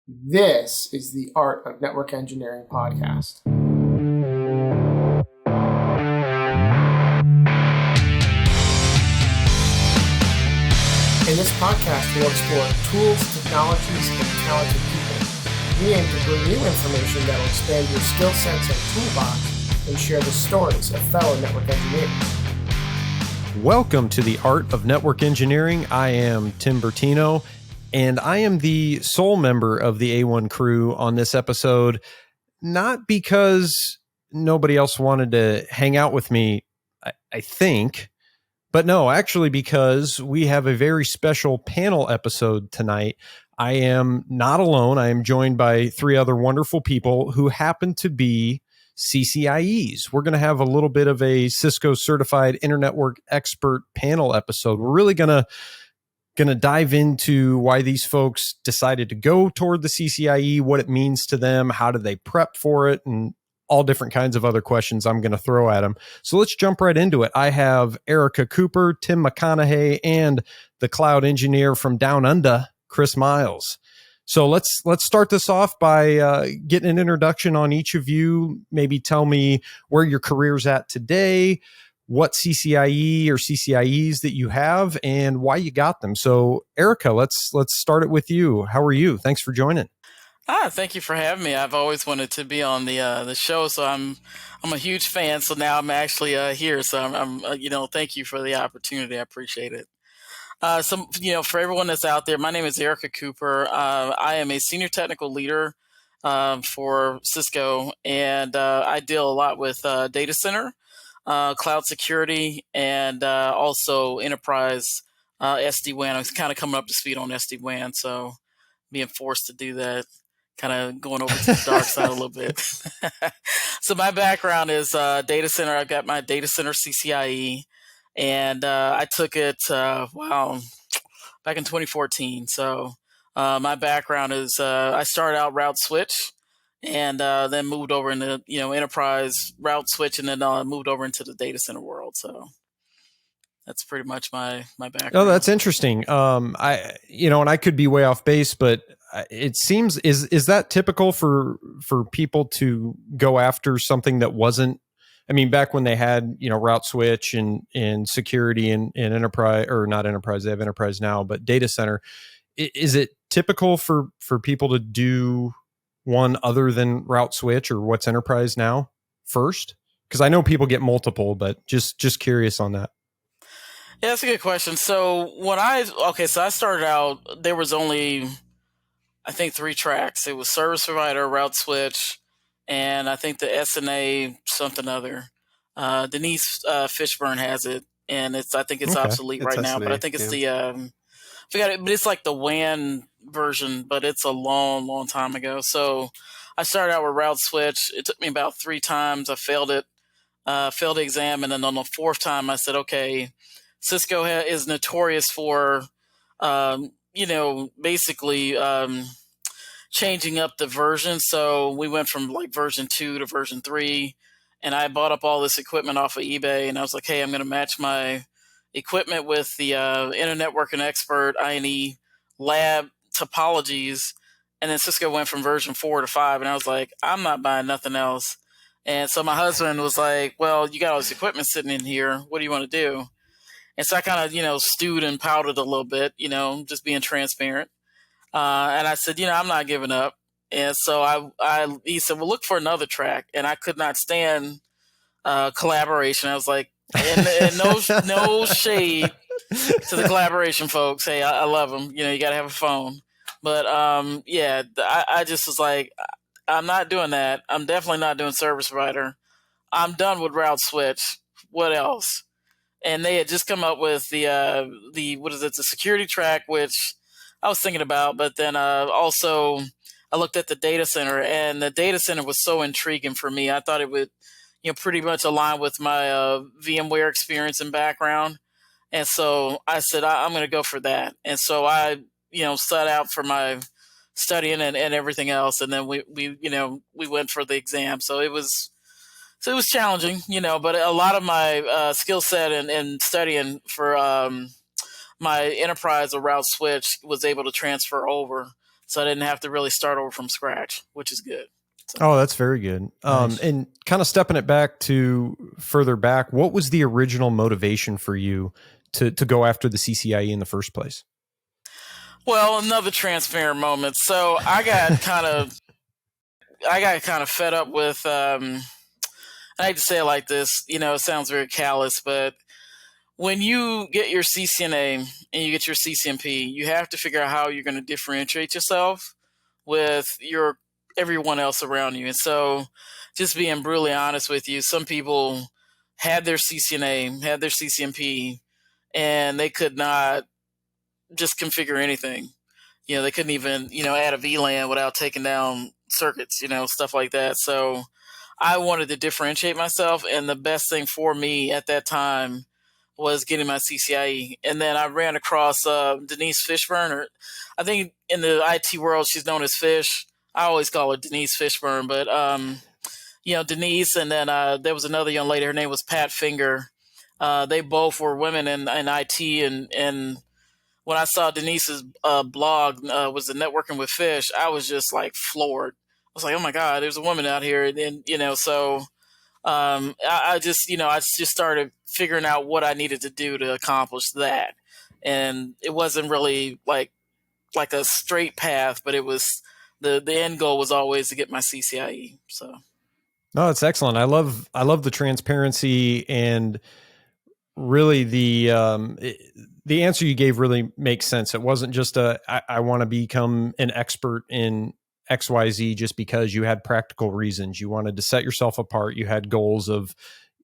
This is the Art of Network Engineering podcast. In this podcast, we'll explore tools, technologies, and talented people. We aim to bring you information that will expand your skill sets and toolbox and share the stories of fellow network engineers. Welcome to the Art of Network Engineering. I am Tim Bertino, and I am the sole member of the A1 crew on this episode, not because nobody else wanted to hang out with me, I think, but no, actually because we have a very special panel episode tonight. I am not alone. I am joined by three other wonderful people who happen to be CCIEs. We're going to have a little bit of a Cisco certified internetwork expert panel episode. We're really going to dive into why these folks decided to go toward the CCIE, what it means to them, how do they prep for it, and all different kinds of other questions I'm going to throw at them. So let's jump right into it. I have Erica Cooper, Tim McConaughey, and the cloud engineer from Down Under, Chris Miles. So let's start this off by getting an introduction on each of you. Maybe tell me where your career's at today, what CCIE or CCIEs that you have, and why you got them. So Erica, let's start it with you. How are you? Thanks for joining. Thank you for having me. I've always wanted to be on the show, so I'm a huge fan. So now I'm actually here. So I'm thank you for the opportunity. I appreciate it. For everyone that's out there, my name is Erica Cooper. I am a senior technical leader for Cisco, and I deal a lot with data center, cloud security, and also enterprise SD-WAN. I'm kind of coming up to speed on SD-WAN, so being forced to do that, kind of going over to the dark side a little bit. So my background is data center. I've got my data center CCIE. And I took it, back in 2014. So my background is I started out route switch and then moved over into, enterprise route switch and then moved over into the data center world. So that's pretty much my background. Oh, that's interesting. And I could be way off base, but it seems, is that typical for people to go after something that wasn't, I mean, back when they had, route switch and security and enterprise, or not enterprise, they have enterprise now, but data center, is it typical for people to do one other than route switch or what's enterprise now first? Because I know people get multiple, but just curious on that. Yeah, that's a good question. So I started out, there was only, I think, 3 tracks. It was service provider, route switch, and I think the SNA something other. Denise Fishburne has it, and I think it's obsolete right now. But I think it's the forgot it, but it's like the WAN version, but it's a long, long time ago. So I started out with route switch. It took me about 3 times. I failed it, failed the exam, and then on the 4th time, I said, okay, Cisco is notorious for, basically. Changing up the version. So we went from like version 2 to version 3, and I bought up all this equipment off of eBay, and I was like, hey, I'm going to match my equipment with the Internet Working Expert INE lab topologies. And then Cisco went from version 4 to 5, and I was like, I'm not buying nothing else. And so my husband was like, well, you got all this equipment sitting in here. What do you want to do? And so I kind of, stewed and powdered a little bit, just being transparent. And I said, I'm not giving up. And so he said, well, look for another track. And I could not stand collaboration. I was like, and no shade to the collaboration folks. Hey, I love them. You got to have a phone. But I just was like, I'm not doing that. I'm definitely not doing service provider. I'm done with route switch. What else? And they had just come up with the security track, which I was thinking about, but then also I looked at the data center, and the data center was so intriguing for me. I thought it would, pretty much align with my VMware experience and background. And so I said, I'm going to go for that. And so I, set out for my studying and everything else. And then we went for the exam. So it was challenging, but a lot of my skill set and studying for my enterprise or route switch was able to transfer over. So I didn't have to really start over from scratch, which is good. So. Oh, that's very good. Nice. And kind of stepping it back to further back, what was the original motivation for you to go after the CCIE in the first place? Well, another transparent moment. So I got kind of fed up with, I hate to say it like this, it sounds very callous, but when you get your CCNA and you get your CCNP, you have to figure out how you're going to differentiate yourself with everyone else around you. And so just being brutally honest with you, some people had their CCNA, had their CCNP, and they could not just configure anything. They couldn't even, add a VLAN without taking down circuits, stuff like that. So I wanted to differentiate myself. And the best thing for me at that time was getting my CCIE. And then I ran across Denise Fishburne, or I think in the IT world, she's known as Fish. I always call her Denise Fishburne, but, Denise, and then there was another young lady, her name was Pat Finger. They both were women in IT, and when I saw Denise's blog, was the Networking with Fish, I was just like floored. I was like, oh my God, there's a woman out here. And, so I just started figuring out what I needed to do to accomplish that. And it wasn't really like a straight path, but it was the end goal was always to get my CCIE. So. No, it's excellent. I love the transparency, and really the answer you gave really makes sense. It wasn't just I want to become an expert in XYZ just because you had practical reasons. You wanted to set yourself apart. You had goals of,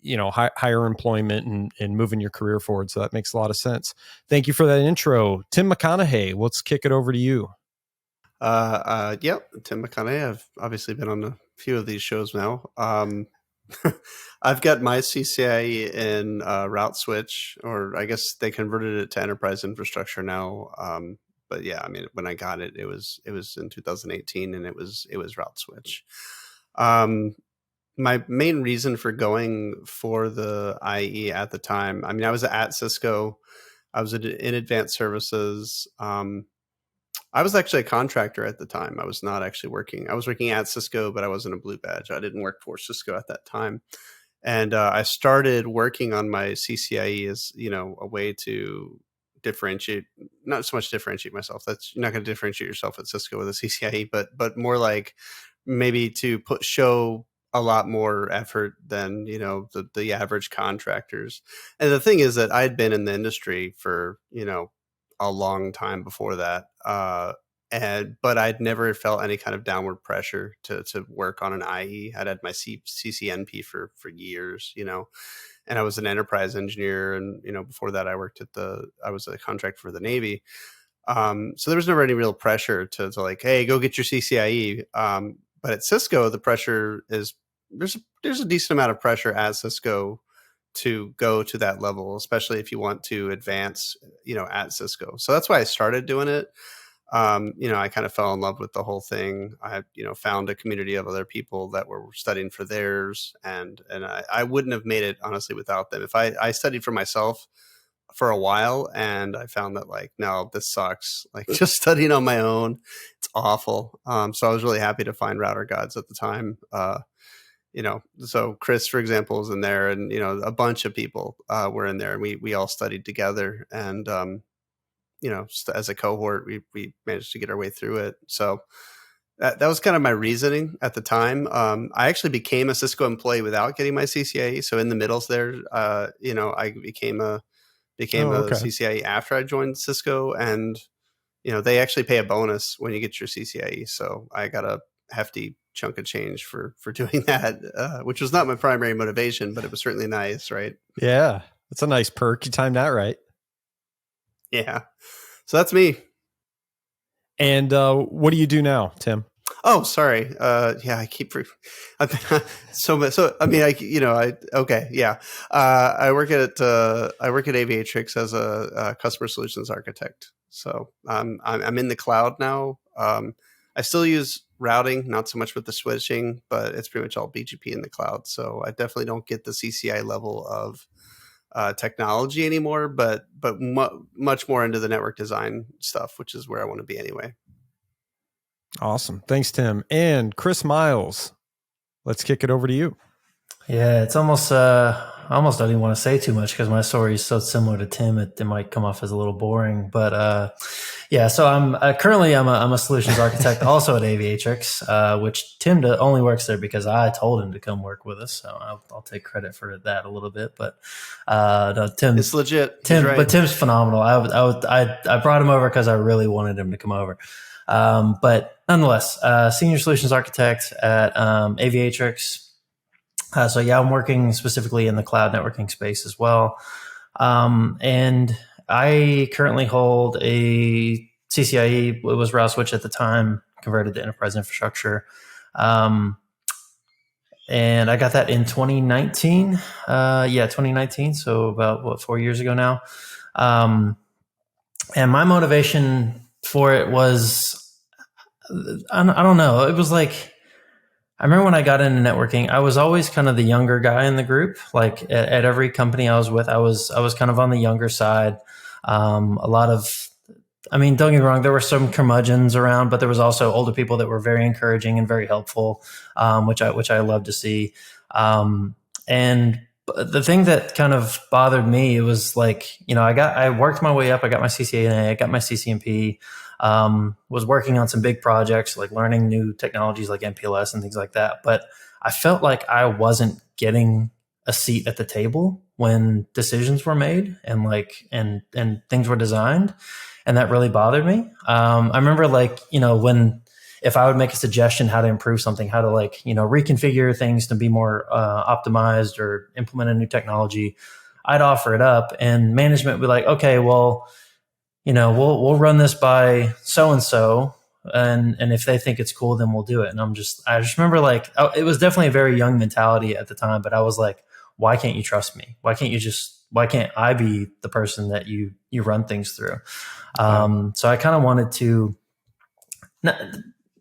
higher employment and moving your career forward. So that makes a lot of sense. Thank you for that intro. Tim McConaughey, let's kick it over to you. Yep. Tim McConaughey. I've obviously been on a few of these shows now. I've got my CCIE in route switch, or I guess they converted it to enterprise infrastructure now. But yeah, I mean, when I got it, it was in 2018, and it was route switch. My main reason for going for the IE at the time, I mean, I was at Cisco. I was in advanced services. I was actually a contractor at the time. I was not actually working. I was working at Cisco, but I wasn't a blue badge. I didn't work for Cisco at that time. And I started working on my CCIE as, a way to differentiate, not so much differentiate myself. You're not going to differentiate yourself at Cisco with a CCIE, but more like maybe to show a lot more effort than, the average contractors. And the thing is that I'd been in the industry for, a long time before that. But I'd never felt any kind of downward pressure to work on an IE. I'd had my CCNP for years, and I was an enterprise engineer. And, before that I was a contractor for the Navy. So there was never any real pressure to like, hey, go get your CCIE. But at Cisco, the pressure is there's a decent amount of pressure at Cisco to go to that level, especially if you want to advance, at Cisco. So that's why I started doing it. I kind of fell in love with the whole thing. I, found a community of other people that were studying for theirs, and I wouldn't have made it honestly without them. If I studied for myself for a while, and I found that like, no, this sucks. Like just studying on my own, it's awful. So I was really happy to find Router Gods at the time. So Chris, for example, was in there, and, a bunch of people were in there, and we all studied together, and, as a cohort, we managed to get our way through it. So that was kind of my reasoning at the time. I actually became a Cisco employee without getting my CCIE. So in the middles there, I became a CCIE after I joined Cisco, and, they actually pay a bonus when you get your CCIE. So I got a hefty chunk of change for doing that, which was not my primary motivation, but it was certainly nice, right? Yeah, that's a nice perk. You timed that right. Yeah. So that's me. And what do you do now, Tim? Oh, sorry. Yeah, I keep so much. So I mean, okay, yeah. I work at Aviatrix as a customer solutions architect. So I'm in the cloud now. I still use routing, not so much with the switching, but it's pretty much all BGP in the cloud. So I definitely don't get the CCI level of technology anymore, but much more into the network design stuff, which is where I want to be anyway. Awesome. Thanks, Tim. And Chris Miles, let's kick it over to you. Yeah, it's almost, I almost don't even want to say too much because my story is so similar to Tim, it might come off as a little boring. But yeah, so I'm currently I'm a solutions architect also at Aviatrix, which Tim only works there because I told him to come work with us. So I'll take credit for that a little bit. But no, Tim, it's legit. Right. But Tim's phenomenal. I brought him over because I really wanted him to come over. But nonetheless, senior solutions architect at Aviatrix. So yeah, I'm working specifically in the cloud networking space as well. And I currently hold a CCIE, it was route switch at the time, converted to enterprise infrastructure. And I got that in 2019. 2019. So about 4 years ago now. And my motivation for it was, I don't know. It was like, I remember when I got into networking, I was always kind of the younger guy in the group. Like at every company I was with, I was kind of on the younger side. Don't get me wrong, there were some curmudgeons around, but there was also older people that were very encouraging and very helpful, which I love to see. And the thing that kind of bothered me, it was like, I worked my way up. I got my CCNA, I got my CCNP. Was working on some big projects, like learning new technologies like MPLS and things like that. But I felt like I wasn't getting a seat at the table when decisions were made and and things were designed. And that really bothered me. I remember if I would make a suggestion how to improve something, how to reconfigure things to be more optimized or implement a new technology, I'd offer it up and management would be like, okay, well, we'll run this by so-and-so. And if they think it's cool, then we'll do it. And I just remember it was definitely a very young mentality at the time, but I was like, why can't you trust me? Why can't I be the person that you run things through? So I kind of wanted to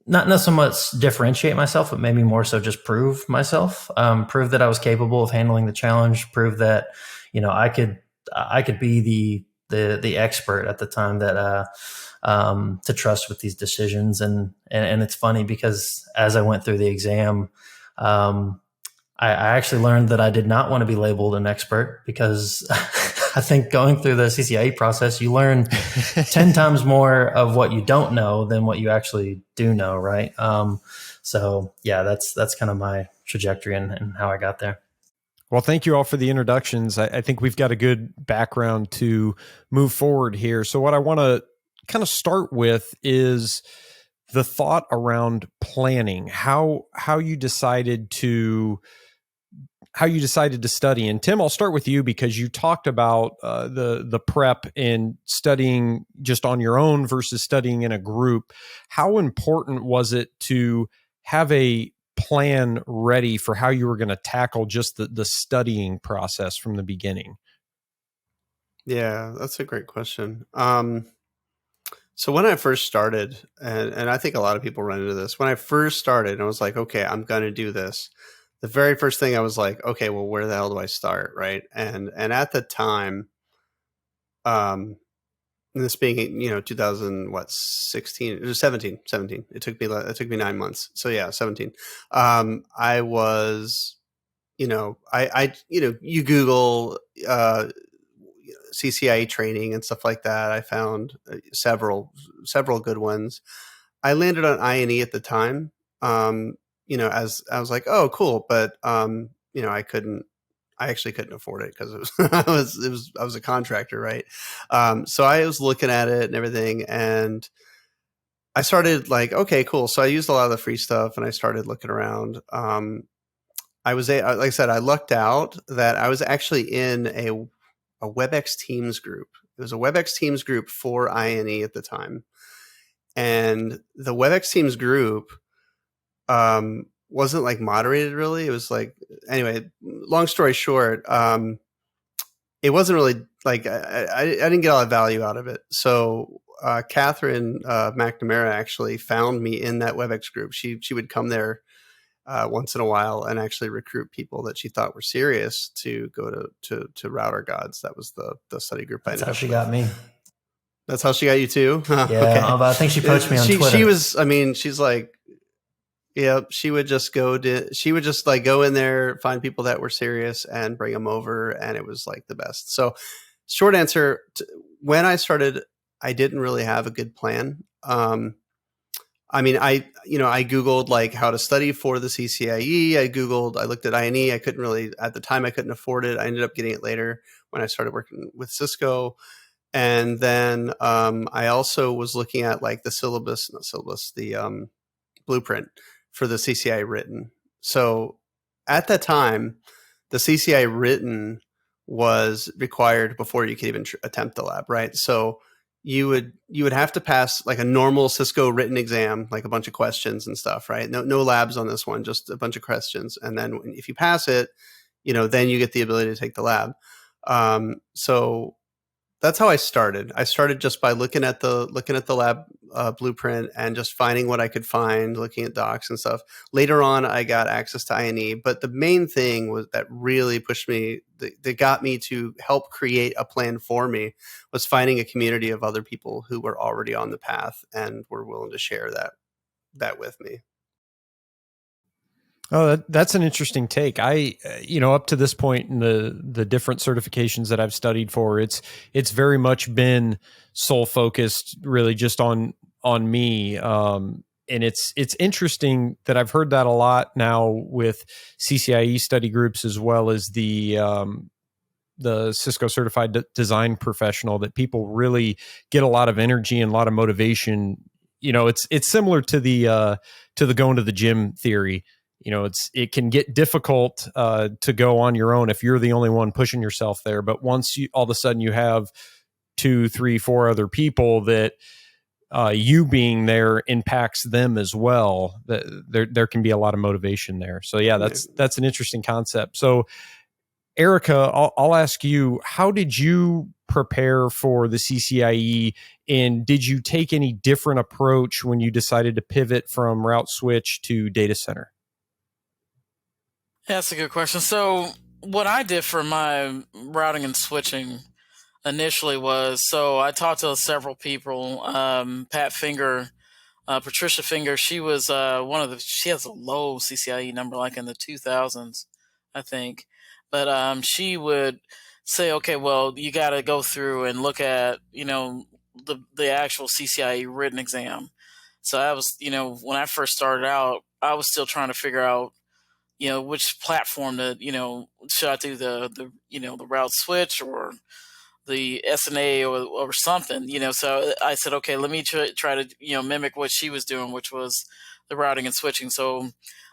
not so much differentiate myself, but maybe more so just prove myself, prove that I was capable of handling the challenge, prove that, I could be the expert at the time that to trust with these decisions. And it's funny because as I went through the exam, I actually learned that I did not want to be labeled an expert because I think going through the CCIE process, you learn 10 times more of what you don't know than what you actually do know. Right. So yeah, that's kind of my trajectory and how I got there. Well, thank you all for the introductions. I think we've got a good background to move forward here. So what I want to kind of start with is the thought around planning, how you decided to study. And Tim, I'll start with you because you talked about the prep and studying just on your own versus studying in a group. How important was it to have a plan ready for how you were going to tackle just the studying process from the beginning? Yeah, that's a great question. So when I first started, and I think a lot of people run into this, when I first started, I was like, okay, I'm going to do this. The very first thing I was like, okay, well, where the hell do I start? Right. And at the time, this being, 2016, it was 17. It took me 9 months. So yeah, 17. I was, you Google, CCIE training and stuff like that. I found several good ones. I landed on I&E at the time. As I was like, oh, cool. But, I actually couldn't afford it because I was a contractor. Right. So I was looking at it and everything. And I started like, okay, cool. So I used a lot of the free stuff and I started looking around. Like I said, I lucked out that I was actually in a WebEx Teams group. It was a WebEx Teams group for I&E at the time. And the WebEx Teams group wasn't like moderated really. It was like, anyway, long story short, it wasn't really like, I didn't get a lot of value out of it. So Catherine McNamara actually found me in that WebEx group. She would come there once in a while and actually recruit people that she thought were serious to go to Router Gods. That was the study group. That's how she got me. That's how she got you too? Yeah, Okay. but I think she poached me on Twitter. She was, I mean, she's like, yeah, she would just go in there, find people that were serious and bring them over. And it was like the best. So short answer, when I started, I didn't really have a good plan. I mean, I Googled like how to study for the CCIE. I looked at INE. I couldn't really, at the time, I couldn't afford it. I ended up getting it later when I started working with Cisco. And then I also was looking at like the the blueprint for the CCIE written. So at that time, the CCIE written was required before you could even attempt the lab, right? So you would have to pass like a normal Cisco written exam, like a bunch of questions and stuff, right? No labs on this one, just a bunch of questions. And then if you pass it, then you get the ability to take the lab. So that's how I started. I started just by looking at the lab blueprint and just finding what I could find, looking at docs and stuff. Later on, I got access to INE, but the main thing was that really pushed me, that got me to help create a plan for me, was finding a community of other people who were already on the path and were willing to share that with me. Oh, that's an interesting take. I, up to this point in the different certifications that I've studied for, it's very much been sole focused, really just on me. And it's interesting that I've heard that a lot now with CCIE study groups, as well as the Cisco Certified Design Professional, that people really get a lot of energy and a lot of motivation. It's similar to the going to the gym theory. It can get difficult to go on your own if you're the only one pushing yourself there. But once all of a sudden you have 2, 3, 4 other people that you being there impacts them as well, there can be a lot of motivation there. So yeah, that's an interesting concept. So Erica, I'll ask you, how did you prepare for the CCIE, and did you take any different approach when you decided to pivot from route switch to data center? Yeah, that's a good question. So what I did for my routing and switching initially was, so I talked to several people. Pat Finger, Patricia Finger, she was she has a low CCIE number, like in the 2000s, I think. But she would say, okay, well, you got to go through and look at, the actual CCIE written exam. So I was, when I first started out, I was still trying to figure out, which platform should I do the route switch or the SNA or something, So I said, okay, let me try to, mimic what she was doing, which was the routing and switching. So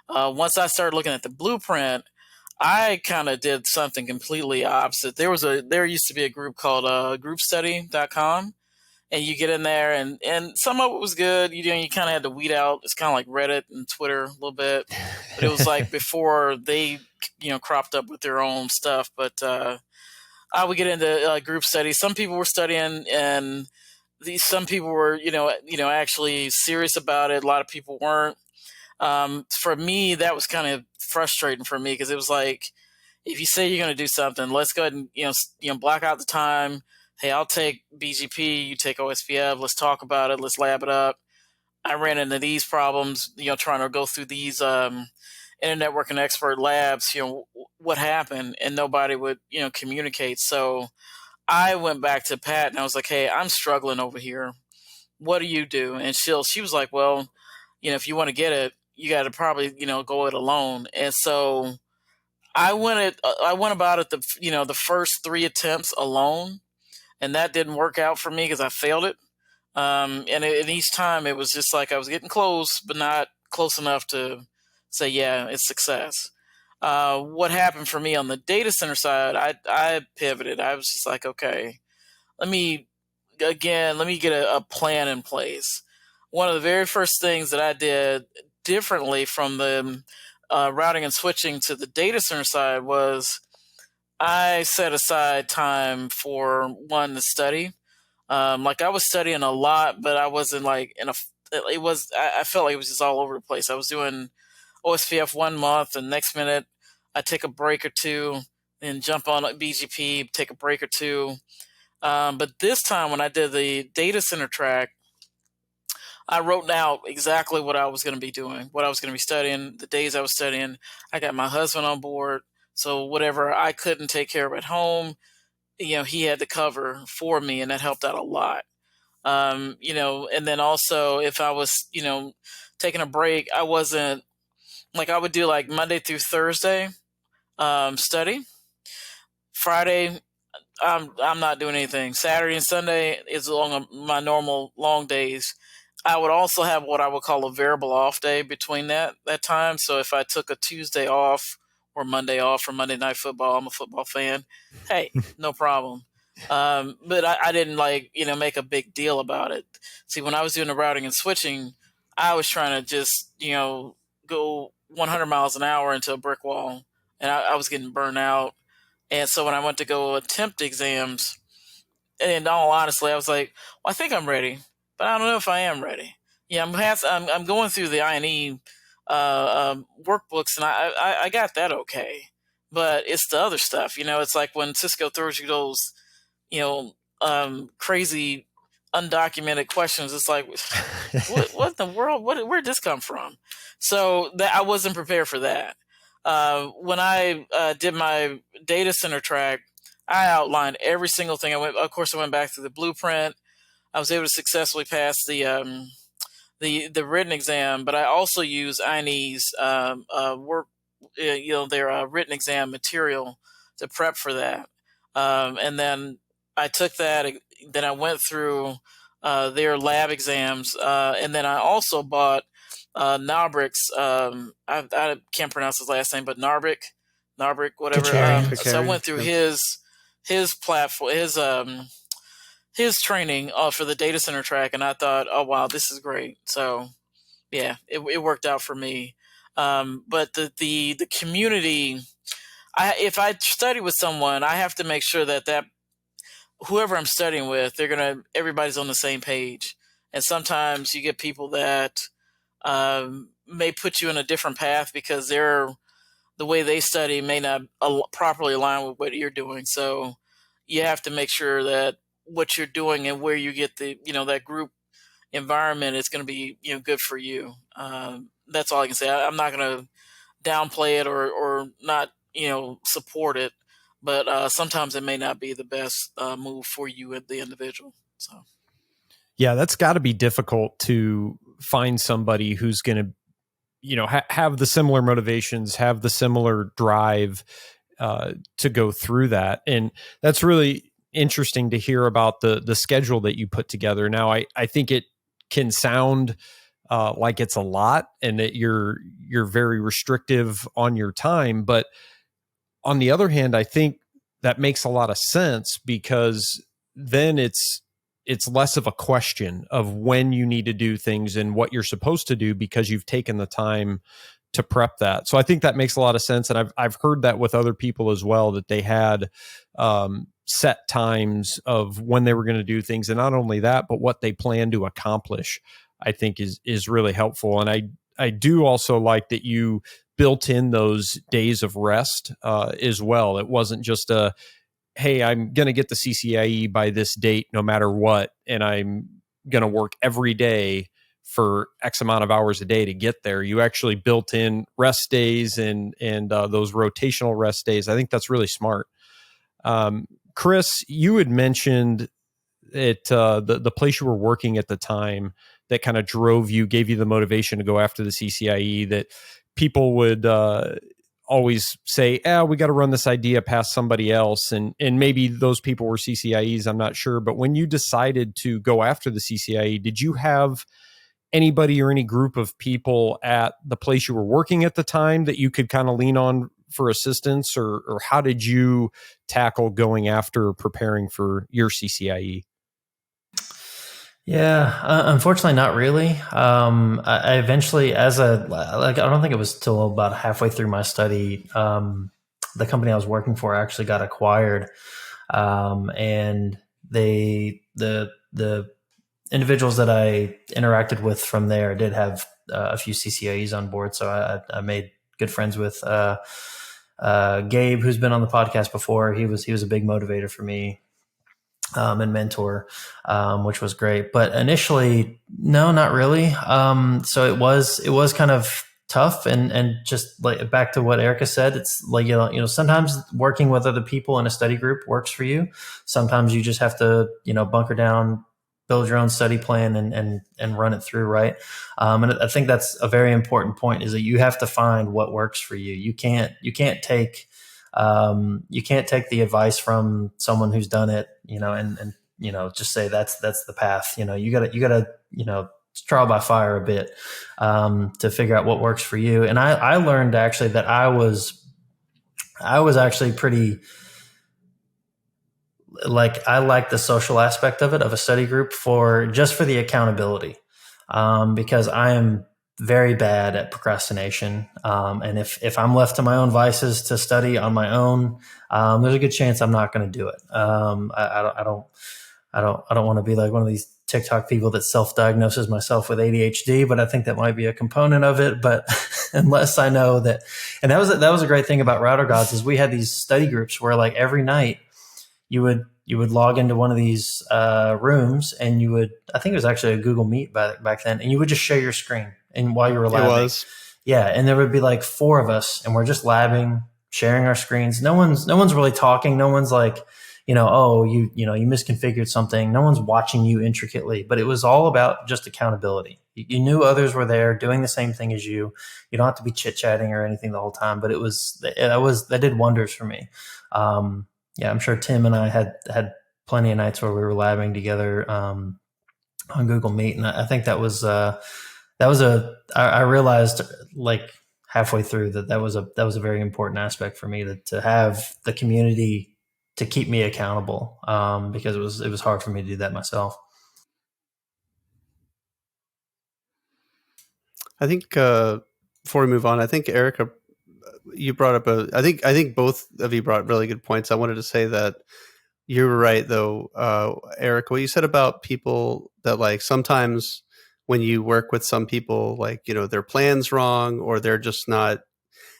once I started looking at the blueprint, I kind of did something completely opposite. There used to be a group called groupstudy.com. And you get in there, and some of it was good. You kind of had to weed out. It's kind of like Reddit and Twitter a little bit, but it was like before they, cropped up with their own stuff. But I would get into group studies. Some people were studying, and some people were, actually serious about it. A lot of people weren't. For me, that was kind of frustrating for me, because it was like, if you say you're going to do something, let's go ahead and block out the time. Hey, I'll take BGP, you take OSPF, let's talk about it, let's lab it up. I ran into these problems, trying to go through these internet working expert labs, what happened, and nobody would, communicate. So I went back to Pat and I was like, hey, I'm struggling over here. What do you do? And she was like, well, if you want to get it, you got to probably, go it alone. And so I went about it the first 3 attempts alone. And that didn't work out for me because I failed it. And each time it was just like I was getting close, but not close enough to say, yeah, it's success. What happened for me on the data center side, I pivoted. I was just like, okay, let me get a plan in place. One of the very first things that I did differently from the routing and switching to the data center side was I set aside time for one to study. Like I was studying a lot, but I wasn't like I felt like it was just all over the place. I was doing OSPF 1 month, and next minute I take a break or two, then jump on BGP, take a break or two. But this time when I did the data center track, I wrote out exactly what I was going to be doing, what I was going to be studying, the days I was studying. I got my husband on board. So whatever I couldn't take care of at home, he had to cover for me, and that helped out a lot. And then also if I was, taking a break, I wasn't like, I would do like Monday through Thursday, study. Friday, I'm not doing anything. Saturday and Sunday is my normal long days. I would also have what I would call a variable off day between that time. So if I took a Tuesday off or Monday off for Monday Night Football, I'm a football fan. Hey, no problem. But I didn't make a big deal about it. See, when I was doing the routing and switching, I was trying to just, go 100 miles an hour into a brick wall, and I was getting burnt out. And so when I went to go attempt exams, and in all honesty, I was like, well, I think I'm ready, but I don't know if I am ready. Yeah, I'm going through the I&E workbooks, and I got that okay. But it's the other stuff, it's like when Cisco throws you those, crazy undocumented questions. It's like, what in the world? Where'd this come from? So that I wasn't prepared for that. When I did my data center track, I outlined every single thing. I went back to the blueprint. I was able to successfully pass the written exam, but I also used I&E's work, their written exam material to prep for that. And then I took that. Then I went through their lab exams, and then I also bought Narbrick's. I can't pronounce his last name, but Narbrick, whatever. So I went through his platform, his training for the data center track, and I thought, oh wow, this is great. So yeah, it worked out for me. But the community, if I study with someone, I have to make sure that whoever I'm studying with, everybody's on the same page. And sometimes you get people that may put you in a different path because the way they study may not properly align with what you're doing. So you have to make sure that what you're doing and where you get that group environment is going to be, good for you. That's all I can say. I'm not going to downplay it or not, support it, but sometimes it may not be the best move for you as the individual. So, yeah, that's got to be difficult to find somebody who's going to, have the similar motivations, have the similar drive to go through that. And that's really interesting to hear about the schedule that you put together. Now, I think it can sound like it's a lot and that you're very restrictive on your time. But on the other hand, I think that makes a lot of sense because then it's less of a question of when you need to do things and what you're supposed to do because you've taken the time to prep that. So I think that makes a lot of sense. And I've heard that with other people as well, that they had set times of when they were going to do things. And not only that, but what they plan to accomplish, I think is really helpful. And I do also like that you built in those days of rest as well. It wasn't just hey, I'm going to get the CCIE by this date, no matter what. And I'm going to work every day for X amount of hours a day to get there. You actually built in rest days and those rotational rest days. I think that's really smart. Chris, you had mentioned it, the place you were working at the time that kind of gave you the motivation to go after the CCIE, that people would always say, we got to run this idea past somebody else. And maybe those people were CCIEs, I'm not sure. But when you decided to go after the CCIE, did you have anybody or any group of people at the place you were working at the time that you could kind of lean on for assistance? Or how did you tackle going after preparing for your CCIE? Yeah, unfortunately, not really. I eventually, I don't think it was till about halfway through my study, the company I was working for actually got acquired, and the individuals that I interacted with from there did have a few CCIEs on board. So I made good friends with Gabe, who's been on the podcast before. He was a big motivator for me. and mentor, which was great. But initially, no, not really. So it was kind of tough, and just like back to what Erica said, it's like, sometimes working with other people in a study group works for you. Sometimes you just have to, bunker down, build your own study plan and run it through. Right. And I think that's a very important point, is that you have to find what works for you. You can't take the advice from someone who's done it, and just say that's the path. You gotta trial by fire a bit, to figure out what works for you. And I learned actually that I was actually pretty, I like the social aspect of it, of a study group, for the accountability, because I am very bad at procrastination. And if I'm left to my own vices to study on my own, there's a good chance I'm not going to do it. I don't want to be like one of these TikTok people that self-diagnoses myself with ADHD, but I think that might be a component of it. But unless I know that, and that was a great thing about Router Gods, is we had these study groups where like every night you would log into one of these rooms, and I think it was actually a Google Meet back then, and you would just share your screen. And while you were labbing, it was. Yeah. And there would be like 4 of us, and we're just labbing, sharing our screens. No one's really talking. No one's like, you misconfigured something. No one's watching you intricately, but it was all about just accountability. You knew others were there doing the same thing as you. You don't have to be chit-chatting or anything the whole time, but that did wonders for me. Yeah, I'm sure Tim and I had plenty of nights where we were labbing together, on Google Meet. And I think that was I realized like halfway through that was a very important aspect for me, to have the community to keep me accountable, because it was hard for me to do that myself. I think before we move on, I think Erica, you brought up I think both of you brought really good points. I wanted to say that you were right though, Erica, what you said about people that like sometimes when you work with some people, like, their plan's wrong, or they're just not.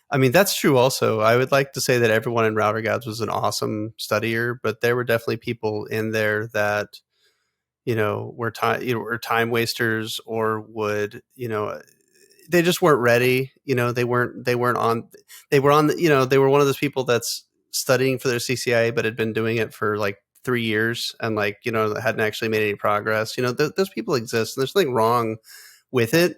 I mean, that's true also. I would like to say that everyone in Router Gods was an awesome studier, but there were definitely people in there that, were time wasters, or would, they just weren't ready. They were one of those people that's studying for their CCIE, but had been doing it for like 3 years and like, hadn't actually made any progress. Those people exist, and there's nothing wrong with it.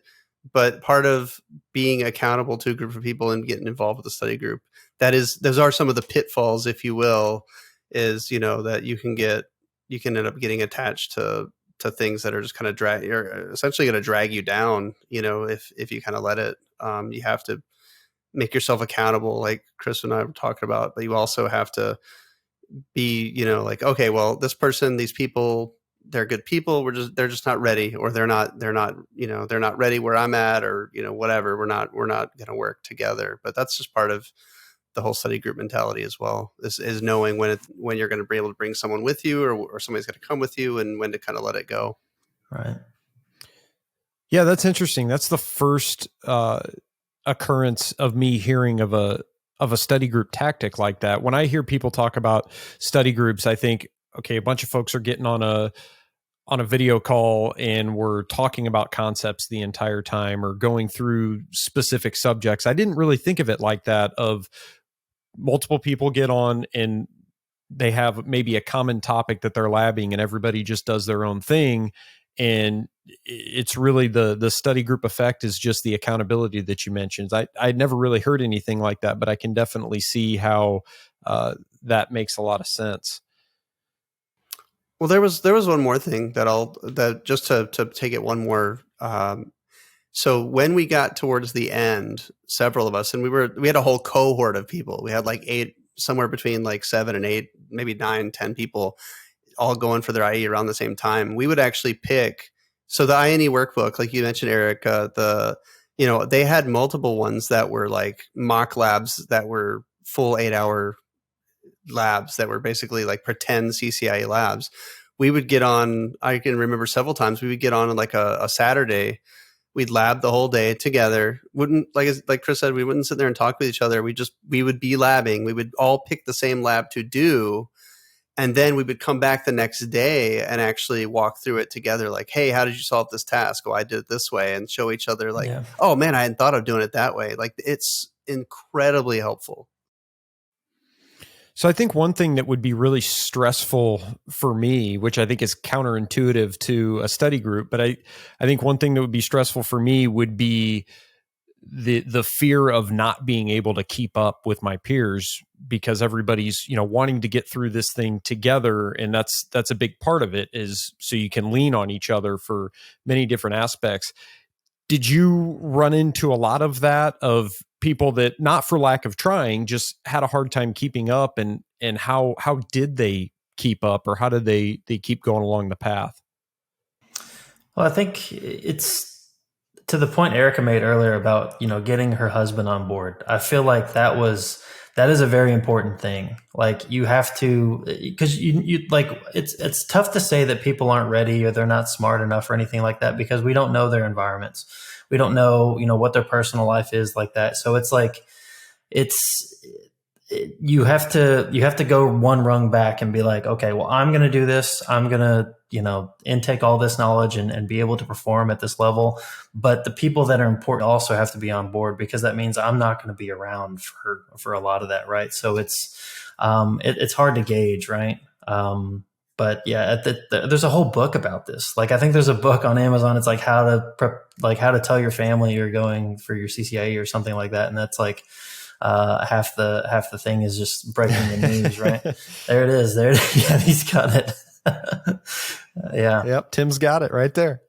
But part of being accountable to a group of people and getting involved with the study group, those are some of the pitfalls, if you will, is, that you can end up getting attached to things that are just kind of you're essentially going to drag you down, if you kind of let it. You have to make yourself accountable, like Chris and I were talking about, but you also have to be, like, okay, well, this person, these people, they're good people. They're just not ready, or they're not ready where I'm at, or, whatever. We're not going to work together. But that's just part of the whole study group mentality as well, is knowing when you're going to be able to bring someone with you, or somebody's going to come with you, and when to kind of let it go. Right. Yeah, that's interesting. That's the first occurrence of me hearing of a study group tactic like that. When I hear people talk about study groups, I think, okay, a bunch of folks are getting on a video call and we're talking about concepts the entire time, or going through specific subjects. I didn't really think of it like that, of multiple people get on and they have maybe a common topic that they're labbing, and everybody just does their own thing. And it's really the study group effect is just the accountability that you mentioned. I'd never really heard anything like that, but I can definitely see how that makes a lot of sense. Well, there was one more thing that just to take it one more. So when we got towards the end, several of us, and we had a whole cohort of people. We had like 8, somewhere between like 7 and 8, maybe 9, 10 people, all going for their IE around the same time. We would actually pick. So the INE workbook, like you mentioned, Erica, they had multiple ones that were like mock labs that were full 8-hour labs that were basically like pretend CCIE labs. We would get on, I can remember several times, we would get on like a Saturday. We'd lab the whole day together. Wouldn't, like Chris said, we wouldn't sit there and talk with each other. We would be labbing. We would all pick the same lab to do. And then we would come back the next day and actually walk through it together. Like, hey, how did you solve this task? Oh, I did it this way, and show each other like, oh man, I hadn't thought of doing it that way. Like, it's incredibly helpful. So I think one thing that would be really stressful for me, which I think is counterintuitive to a study group, but I think one thing that would be stressful for me would be the fear of not being able to keep up with my peers, because everybody's, wanting to get through this thing together. And that's a big part of it, is so you can lean on each other for many different aspects. Did you run into a lot of that, of people that, not for lack of trying, just had a hard time keeping up, and how did they keep up, or how did they keep going along the path? Well, I think it's to the point Erica made earlier about, getting her husband on board. I feel like that is a very important thing. Like, you have to, because you like, it's tough to say that people aren't ready or they're not smart enough or anything like that, because we don't know their environments. We don't know, what their personal life is like that. So it's like, you have to go one rung back and be like, okay, well, I'm going to do this. I'm going to, intake all this knowledge and be able to perform at this level. But the people that are important also have to be on board, because that means I'm not going to be around for a lot of that. Right. So it's hard to gauge. Right. But yeah, there's a whole book about this. Like, I think there's a book on Amazon. It's like how to tell your family you're going for your CCIE or something like that. And that's like, half the thing is just breaking the news, right? There it is. Yeah, he's got it. Yeah. Yep. Tim's got it right there.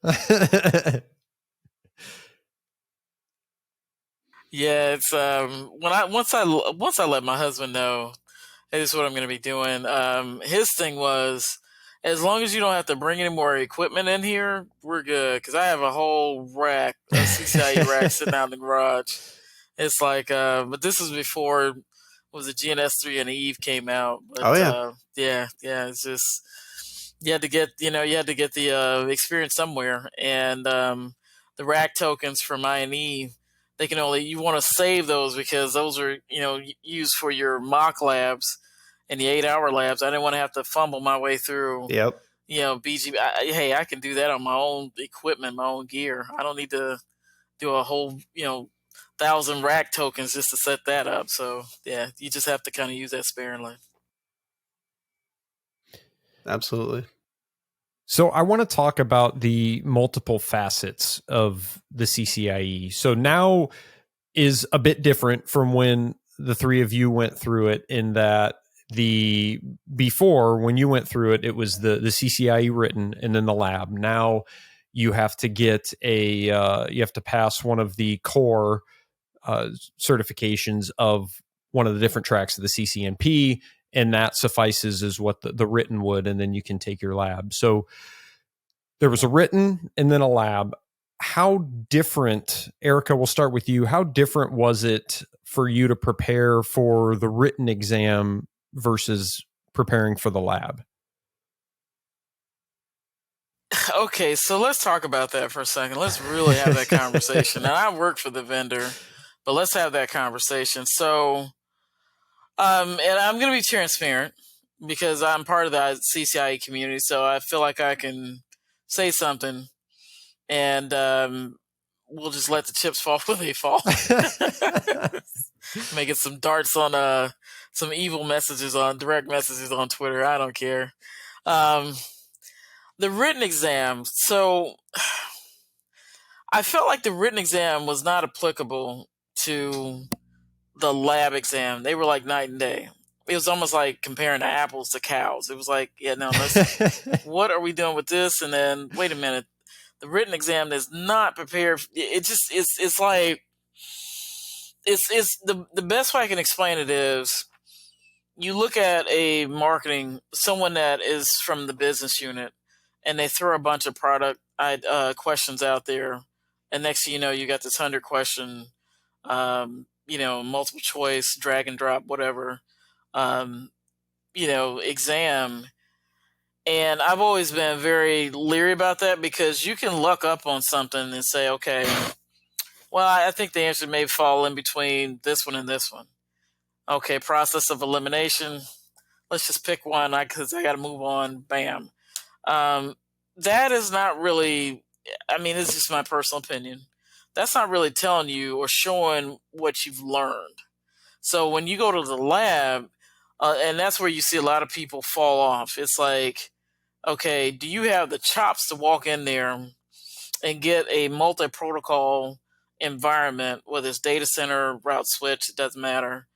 Yeah, it's once I let my husband know, hey, this is what I'm going to be doing. His thing was, as long as you don't have to bring any more equipment in here, we're good. Because I have a whole rack, a CCIE rack sitting out in the garage. It's like, but this was before, was it GNS3 and Eve came out? But, yeah. It's just, you had to get the experience somewhere, and the rack tokens from I&E, you want to save those, because those are used for your mock labs and the 8-hour labs. I didn't want to have to fumble my way through. Yep. BG. Hey, I can do that on my own equipment, my own gear. I don't need to do a whole 1,000 rack tokens just to set that up. So yeah, you just have to kind of use that sparingly. Absolutely. So I want to talk about the multiple facets of the CCIE. So now is a bit different from when the three of you went through it, in that before, when you went through it, it was the CCIE written and then the lab. Now you have to get you have to pass one of the core certifications of one of the different tracks of the CCNP, and that suffices as what the written would, and then you can take your lab. So there was a written and then a lab. How different, Erica, we'll start with you. How different was it for you to prepare for the written exam versus preparing for the lab? Okay, so let's talk about that for a second. Let's really have that conversation. Now, I work for the vendor, but let's have that conversation. So, and I'm going to be transparent, because I'm part of the CCIE community, so I feel like I can say something, and we'll just let the chips fall where they fall. Making some darts on some evil messages on direct messages on Twitter. I don't care. The written exam. So I felt like the written exam was not applicable to the lab exam. They were like night and day. It was almost like comparing apples to cows. It was like, yeah, no, what are we doing with this? And then, wait a minute, the written exam is not prepared. It's like, it's the best way I can explain it is, you look at someone that is from the business unit, and they throw a bunch of product questions out there, and next thing you know, you got this 100-question, multiple choice, drag and drop, whatever, exam. And I've always been very leery about that, because you can luck up on something and say, okay, well, I think the answer may fall in between this one and this one. Okay, process of elimination. let's just pick one because I got to move on. Bam. That is not really, I mean, it's just my personal opinion. That's not really telling you or showing what you've learned. So when you go to the lab, and that's where you see a lot of people fall off. It's like, okay, do you have the chops to walk in there and get a multi-protocol environment, whether it's data center, route switch, it doesn't matter,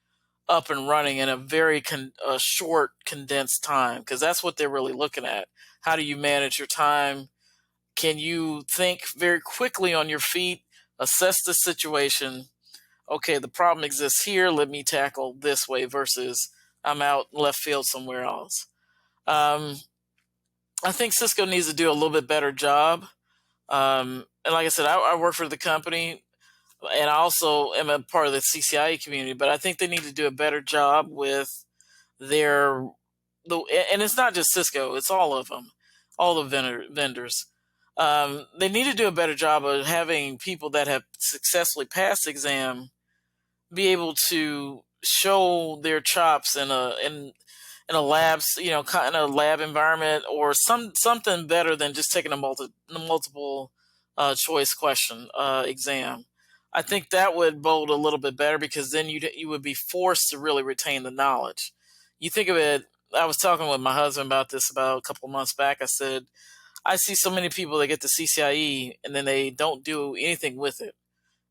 up and running in a very short, condensed time? Because that's what they're really looking at. How do you manage your time? Can you think very quickly on your feet, assess the situation? Okay, the problem exists here. Let me tackle this way versus I'm out left field somewhere else. I think Cisco needs to do a little bit better job. And like I said, I work for the company, and I also am a part of the CCIE community, but I think they need to do a better job with and it's not just Cisco, it's all of them, all the vendors. They need to do a better job of having people that have successfully passed the exam be able to show their chops in a lab, in a lab environment, or something better than just taking a multiple choice question exam. I think that would bode a little bit better, because then you would be forced to really retain the knowledge. You think of it. I was talking with my husband about this about a couple of months back. I said, I see so many people that get the CCIE and then they don't do anything with it.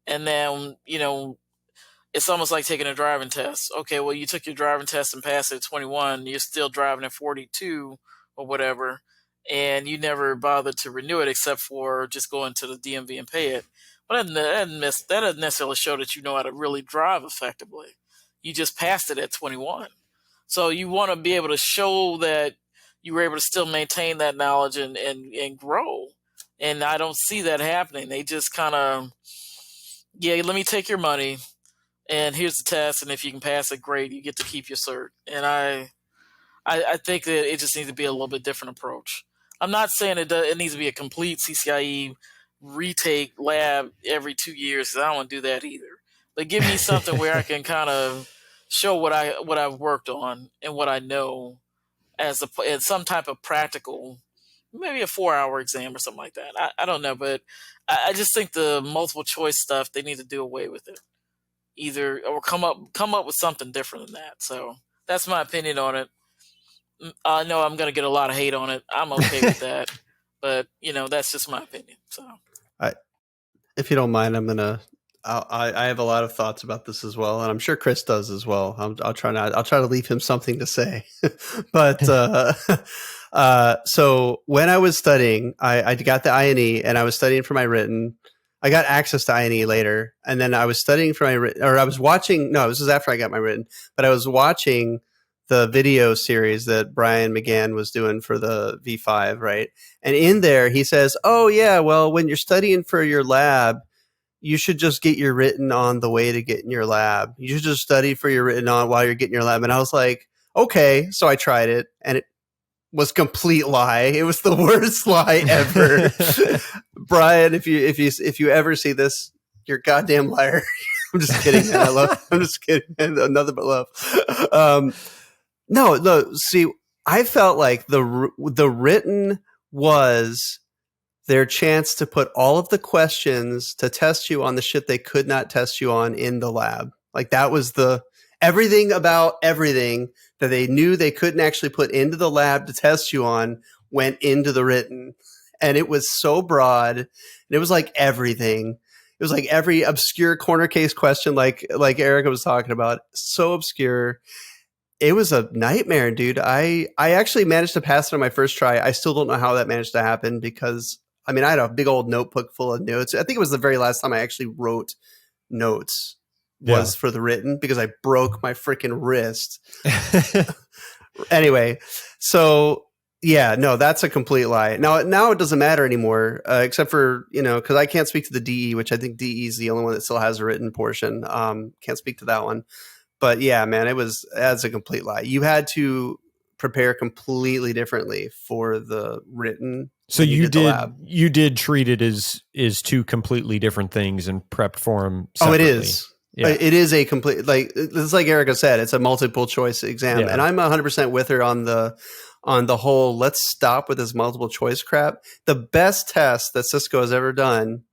And then, it's almost like taking a driving test. Okay, well, you took your driving test and passed it at 21. You're still driving at 42 or whatever, and you never bothered to renew it except for just going to the DMV and pay it. But that doesn't necessarily show that you know how to really drive effectively. You just passed it at 21. So you want to be able to show that you were able to still maintain that knowledge and grow. And I don't see that happening. They just kind of, let me take your money, and here's the test, and if you can pass it, great, you get to keep your cert. And I think that it just needs to be a little bit different approach. I'm not saying it needs to be a complete CCIE retake lab every 2 years, because I don't want to do that either. But give me something where I can kind of show what I've worked on and what I know as some type of practical, maybe a 4-hour exam or something like that. I don't know, but I just think the multiple choice stuff, they need to do away with it. Either or come up with something different than that. So that's my opinion on it. I know I'm going to get a lot of hate on it. I'm okay with that, but that's just my opinion. So, if you don't mind, I have a lot of thoughts about this as well, and I'm sure Chris does as well. I'll try to leave him something to say. But so when I was studying, I got the INE, and I was studying for my written. I got access to INE later, and then I was studying for my written, or I was watching. No, this was after I got my written, but I was watching the video series that Brian McGann was doing for the V5, right? And in there, he says, "Oh yeah, well, when you're studying for your lab, you should just get your written on the way to get in your lab. You should just study for your written on while you're getting your lab." And I was like, okay, so I tried it, and it was complete lie. It was the worst lie ever. Brian, if you ever see this, you're a goddamn liar. I'm just kidding, man. I'm just kidding. Another but love. No. See, I felt like the written was their chance to put all of the questions to test you on the shit they could not test you on in the lab. Like that was everything about everything that they knew they couldn't actually put into the lab to test you on went into the written. And it was so broad. And it was like everything. It was like every obscure corner case question, like Erica was talking about, so obscure. It was a nightmare, dude. I actually managed to pass it on my first try. I still don't know how that managed to happen, because I had a big old notebook full of notes. I think it was the very last time I actually wrote notes was for the written, because I broke my freaking wrist. Anyway, so yeah, no, that's a complete lie. Now it doesn't matter anymore, except for, because I can't speak to the DE, which I think DE is the only one that still has a written portion. Can't speak to that one. But yeah, man, that's a complete lie. You had to prepare completely differently for the written. So you did treat it as two completely different things and prepped for them separately. Oh, it is. Yeah. It is a complete, like, it's like Erica said, it's a multiple choice exam. Yeah. And I'm 100% with her on the whole, let's stop with this multiple choice crap. The best test that Cisco has ever done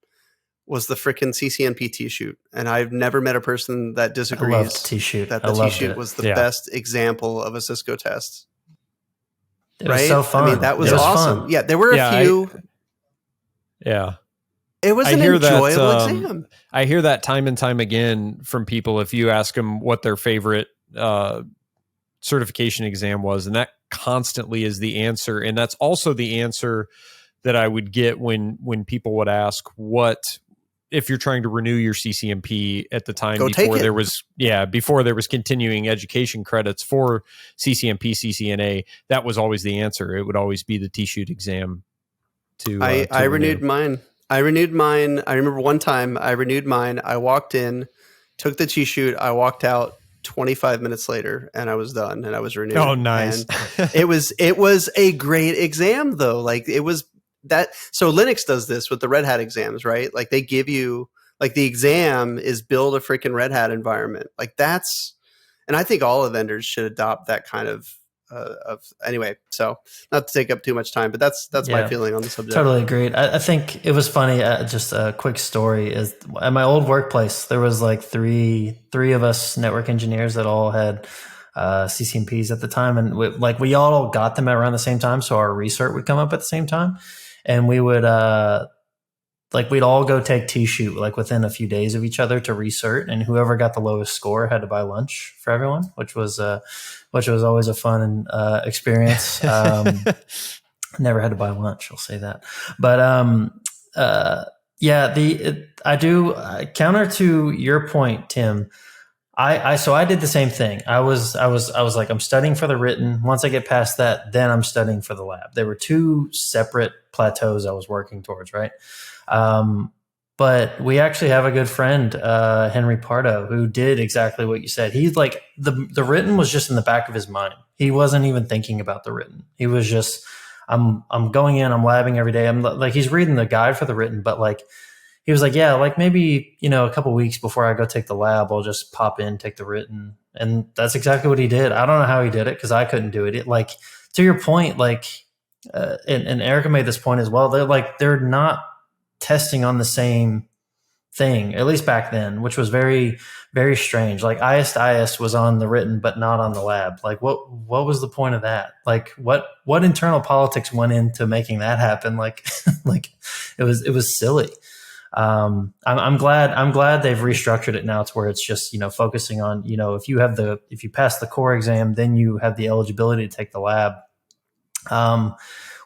was the freaking CCNP T-shoot. And I've never met a person that disagrees. I loved T-shoot. That the T-shoot was the best example of a Cisco test. It was so fun. I mean, that was awesome. Fun. Yeah, there were a few. It was an enjoyable exam. I hear that time and time again from people if you ask them what their favorite certification exam was, and that constantly is the answer. And that's also the answer that I would get when people would ask what, if you're trying to renew your CCNP at the time before there was continuing education credits for CCNP, CCNA, that was always the answer. It would always be the T-shoot exam. I renewed mine. I remember one time I renewed mine. I walked in, took the T-shoot. I walked out 25 minutes later and I was done and I was renewed. Oh, nice. it was a great exam though. Like it was that. So Linux does this with the Red Hat exams, right? Like they give you, like the exam is build a freaking Red Hat environment. Like that's, and I think all the vendors should adopt that kind of anyway, so not to take up too much time, but that's my feeling on the subject. Totally agreed. I think it was funny. Just a quick story is at my old workplace, there was like three of us network engineers that all had CCNPs at the time. And we all got them around the same time. So our recert would come up at the same time and we would, we'd all go take T-shoot like within a few days of each other to recert, and whoever got the lowest score had to buy lunch for everyone, which was always a fun experience. Never had to buy lunch, I'll say that. But I do counter to your point, Tim. So I did the same thing. I was like, I'm studying for the written. Once I get past that, then I'm studying for the lab. There were two separate plateaus I was working towards, right? But we actually have a good friend, Henry Pardo, who did exactly what you said. He's like, the written was just in the back of his mind. He wasn't even thinking about the written. He was just, I'm going in, I'm labbing every day. I'm like, he's reading the guide for the written, but like, he was like, yeah, like maybe, a couple weeks before I go take the lab, I'll just pop in, take the written. And that's exactly what he did. I don't know how he did it because I couldn't do it. It like, to your point, like, and Erica made this point as well. They're not testing on the same thing, at least back then, which was very, very strange. Like IS to IS was on the written, but not on the lab. Like what was the point of that? Like what internal politics went into making that happen? Like, like it was silly. I'm glad they've restructured it now to where it's just, focusing on, if you pass the core exam, then you have the eligibility to take the lab.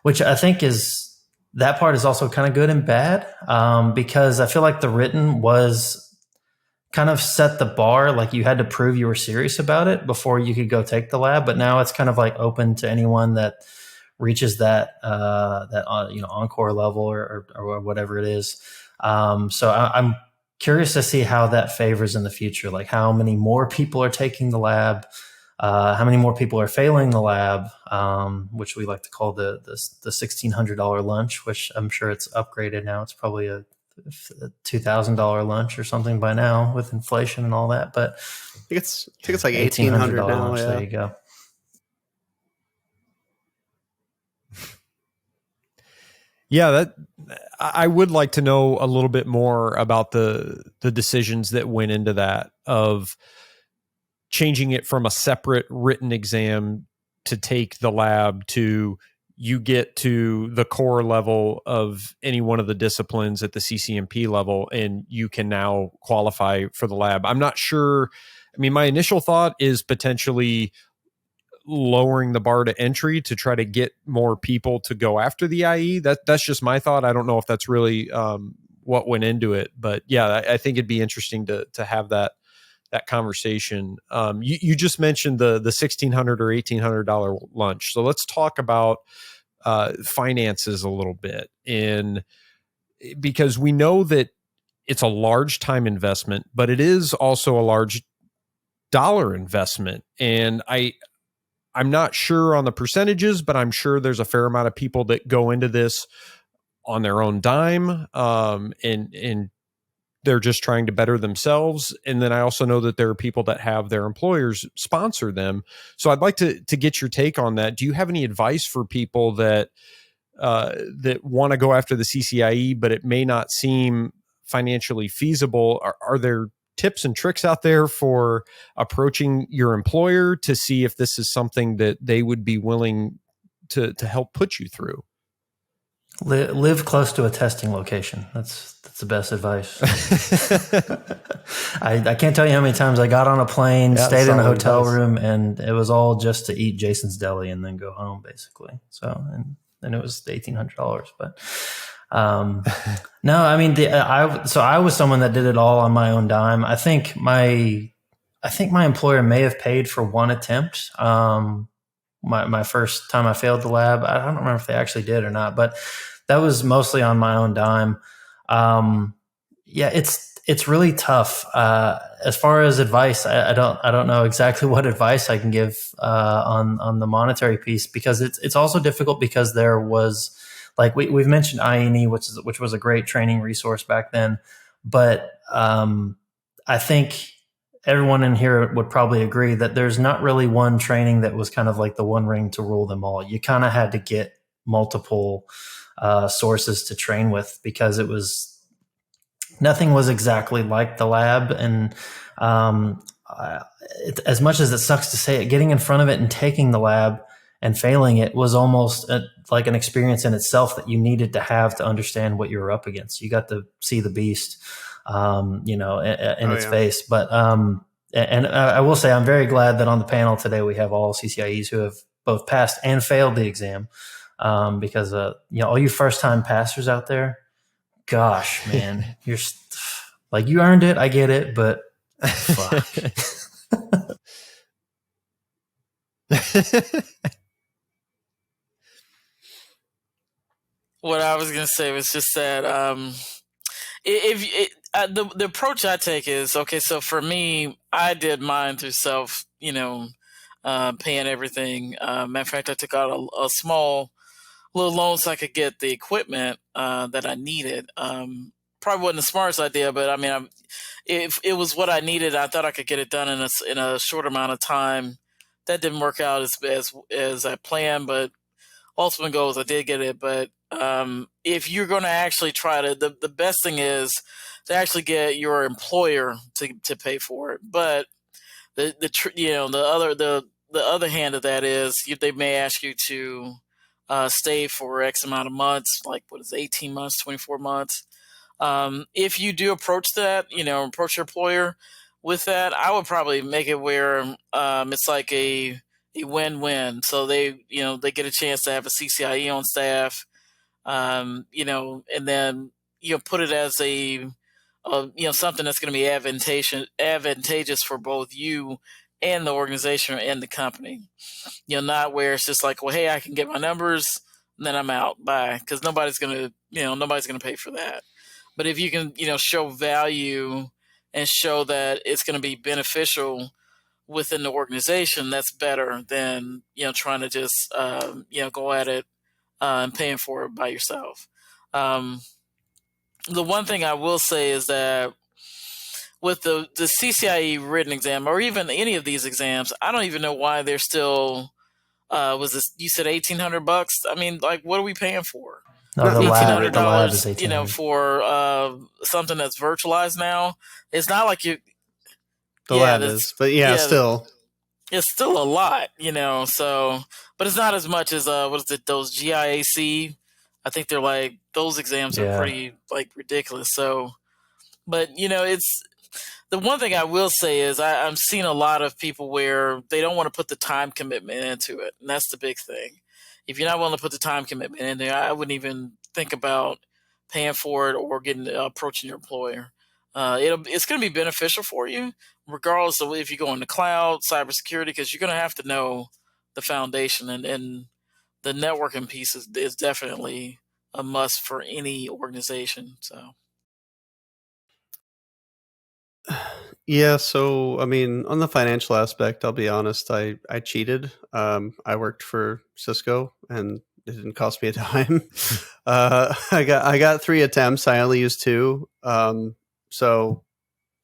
Which I think that part is also kind of good and bad, because I feel like the written was kind of set the bar. Like you had to prove you were serious about it before you could go take the lab. But now it's kind of like open to anyone that reaches that encore level or whatever it is. So I'm curious to see how that favors in the future. Like how many more people are taking the lab, how many more people are failing the lab, which we like to call the $1,600 lunch, which I'm sure it's upgraded now. It's probably a $2,000 lunch or something by now with inflation and all that. But I think it's like $1,800 now. Lunch, yeah. There you go. Yeah, that I would like to know a little bit more about the decisions that went into that, of changing it from a separate written exam to take the lab to you get to the core level of any one of the disciplines at the CCNP level and you can now qualify for the lab. I'm not sure. I mean, my initial thought is potentially lowering the bar to entry to try to get more people to go after the IE. That's just my thought. I don't know if that's really what went into it, but yeah, I think it'd be interesting to have that conversation. You just mentioned the $1,600 or $1,800 lunch. So let's talk about finances a little bit, because we know that it's a large time investment, but it is also a large dollar investment. And I'm not sure on the percentages, but I'm sure there's a fair amount of people that go into this on their own dime, and they're just trying to better themselves. And then I also know that there are people that have their employers sponsor them. So I'd like to get your take on that. Do you have any advice for people that want to go after the CCIE, but it may not seem financially feasible? Are there tips and tricks out there for approaching your employer to see if this is something that they would be willing to help put you through? Live close to a testing location. That's the best advice. I can't tell you how many times I got on a plane, stayed in a hotel room, and it was all just to eat Jason's Deli and then go home, basically. So, and it was $1,800. But no, I mean, I was someone that did it all on my own dime. I think my employer may have paid for one attempt. My first time I failed the lab, I don't remember if they actually did or not, but that was mostly on my own dime. It's really tough. As far as advice, I don't know exactly what advice I can give on the monetary piece, because it's also difficult because there was, like we've mentioned IE, which was a great training resource back then, but I think everyone in here would probably agree that there's not really one training that was kind of like the one ring to rule them all. You kind of had to get multiple sources to train with, because nothing was exactly like the lab. And as much as it sucks to say it, getting in front of it and taking the lab and failing it was almost like an experience in itself that you needed to have to understand what you were up against. You got to see the beast, in its face. But, and I will say, I'm very glad that on the panel today, we have all CCIEs who have both passed and failed the exam. Because, all you first time passers out there, gosh, man, you're like, you earned it. I get it, but fuck. What I was going to say was just that, the approach I take is, okay, so for me, I did mine through self, paying everything. Matter of fact, I took out a small little loan so I could get the equipment that I needed. Probably wasn't the smartest idea, but I mean, if it was what I needed, I thought I could get it done in a short amount of time. That didn't work out as I planned, but ultimate goal is I did get it. But if you're going to actually try to, the best thing is to actually get your employer to pay for it. But the other hand of that is they may ask you to stay for X amount of months, like 18 months, 24 months. If you do approach that, approach your employer with that, I would probably make it where it's like a win-win. So they get a chance to have a CCIE on staff, and then put it as a something that's going to be advantageous for both you and the organization and the company. Not where it's just like, well, hey, I can get my numbers and then I'm out. Bye. Because nobody's going to pay for that. But if you can, show value and show that it's going to be beneficial within the organization, that's better than, trying to just, go at it and paying for it by yourself. The one thing I will say is that with the CCIE written exam, or even any of these exams, I don't even know why they're still, you said $1,800? I mean, like, what are we paying for? No, the lab is $1,800. For something that's virtualized now. It's not like you. The lab is, but still. It's still a lot, so, but it's not as much as, those GIAC. I think they're like, those exams are pretty, ridiculous. So, but, it's, the one thing I will say is I'm seeing a lot of people where they don't want to put the time commitment into it. And that's the big thing. If you're not willing to put the time commitment in there, I wouldn't even think about paying for it or approaching your employer. It's going to be beneficial for you, regardless of if you go in the cloud, cybersecurity, because you're going to have to know the foundation, and the networking piece is definitely a must for any organization. So. Yeah, so I mean, on the financial aspect, I'll be honest, I cheated. I worked for Cisco and it didn't cost me a dime. I got 3 attempts. I only used 2. So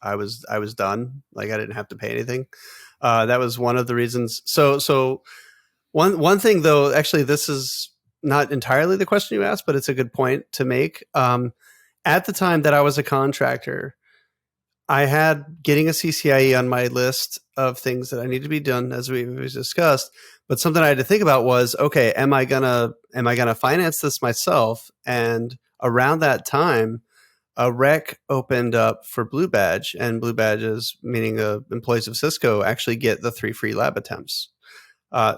I was done. Like I didn't have to pay anything. That was one of the reasons. So one thing though, actually, this is not entirely the question you asked, but it's a good point to make. At the time that I was a contractor, I had getting a CCIE on my list of things that I need to be done, as we discussed. But something I had to think about was, okay, am I gonna finance this myself? And around that time, a rec opened up for Blue Badge, and Blue Badges, meaning employees of Cisco, actually get the 3 free lab attempts.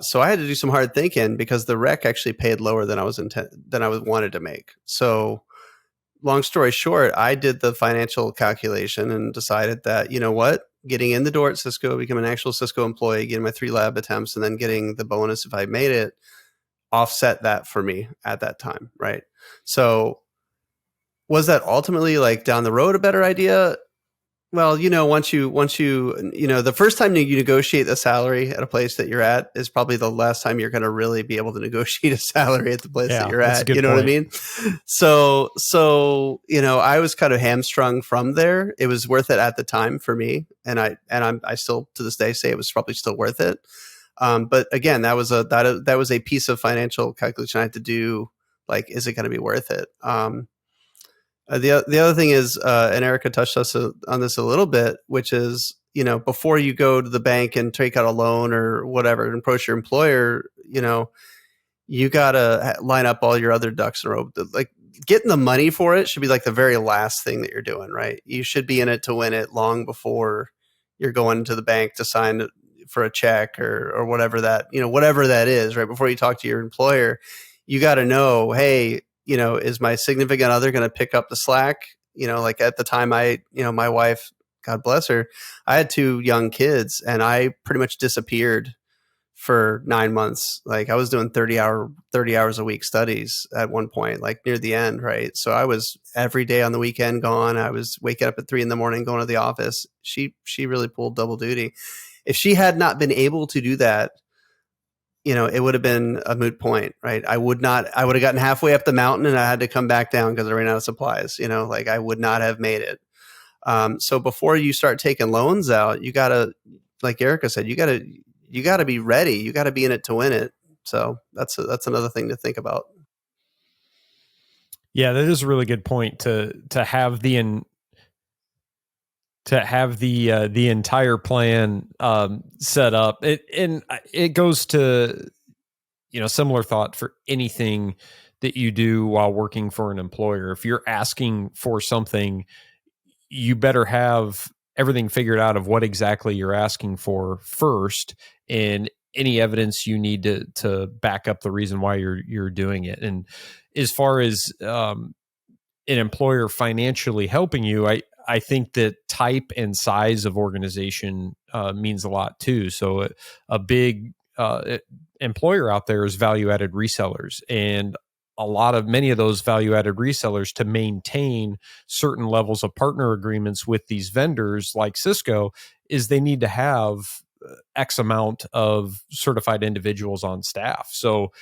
So I had to do some hard thinking because the rec actually paid lower than I wanted to make. So long story short, I did the financial calculation and decided that, you know what, getting in the door at Cisco, becoming an actual Cisco employee, getting my 3 lab attempts, and then getting the bonus if I made it, offset that for me at that time, right? So was that ultimately like down the road a better idea? Well, once you, the first time you negotiate the salary at a place that you're at is probably the last time you're going to really be able to negotiate a salary at the place that you're at. You know what I mean? So, I was kind of hamstrung from there. It was worth it at the time for me. And I still to this day say it was probably still worth it. But again, that was a piece of financial calculation I had to do. Like, is it going to be worth it? The other thing is, and Erica touched us on this a little bit, which is, before you go to the bank and take out a loan or whatever and approach your employer, you got to line up all your other ducks in a row. Like getting the money for it should be like the very last thing that you're doing, right? You should be in it to win it long before you're going to the bank to sign for a check or whatever that is, right? Before you talk to your employer, you got to know, hey, is my significant other going to pick up the slack? Like at the time my wife, God bless her, I had 2 young kids and I pretty much disappeared for 9 months. Like I was doing 30 hours a week studies at one point, like near the end. Right. So I was every day on the weekend gone. I was waking up at 3 a.m, going to the office. She really pulled double duty. If she had not been able to do that, it would have been a moot point, right? I would have gotten halfway up the mountain and I had to come back down because I ran out of supplies, like I would not have made it. So before you start taking loans out, you gotta, like Erica said, you gotta be ready. You gotta be in it to win it. So that's another thing to think about. Yeah, that is a really good point to have the entire plan set up. It goes to similar thought for anything that you do while working for an employer. If you're asking for something, you better have everything figured out of what exactly you're asking for first, and any evidence you need to back up the reason why you're doing it. And as far as an employer financially helping you, I think that type and size of organization means a lot too. So a big employer out there is value-added resellers, and many of those value-added resellers, to maintain certain levels of partner agreements with these vendors like Cisco, is they need to have X amount of certified individuals on staff. So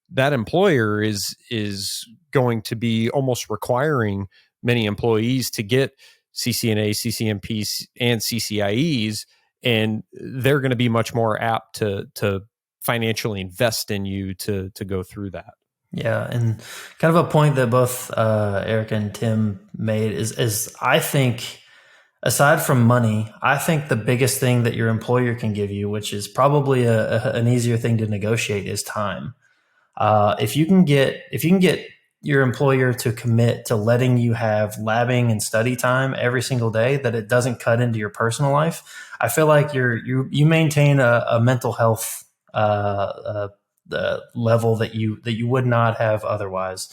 that employer is going to be almost requiring many employees to get CCNA, CCNPs, and CCIEs, and they're going to be much more apt to financially invest in you to go through that. Yeah, and kind of a point that both Eric and Tim made is I think, aside from money, I think the biggest thing that your employer can give you, which is probably an easier thing to negotiate, is time. If you can get your employer to commit to letting you have labbing and study time every single day, that it doesn't cut into your personal life, I feel like you maintain a mental health the level that you would not have otherwise.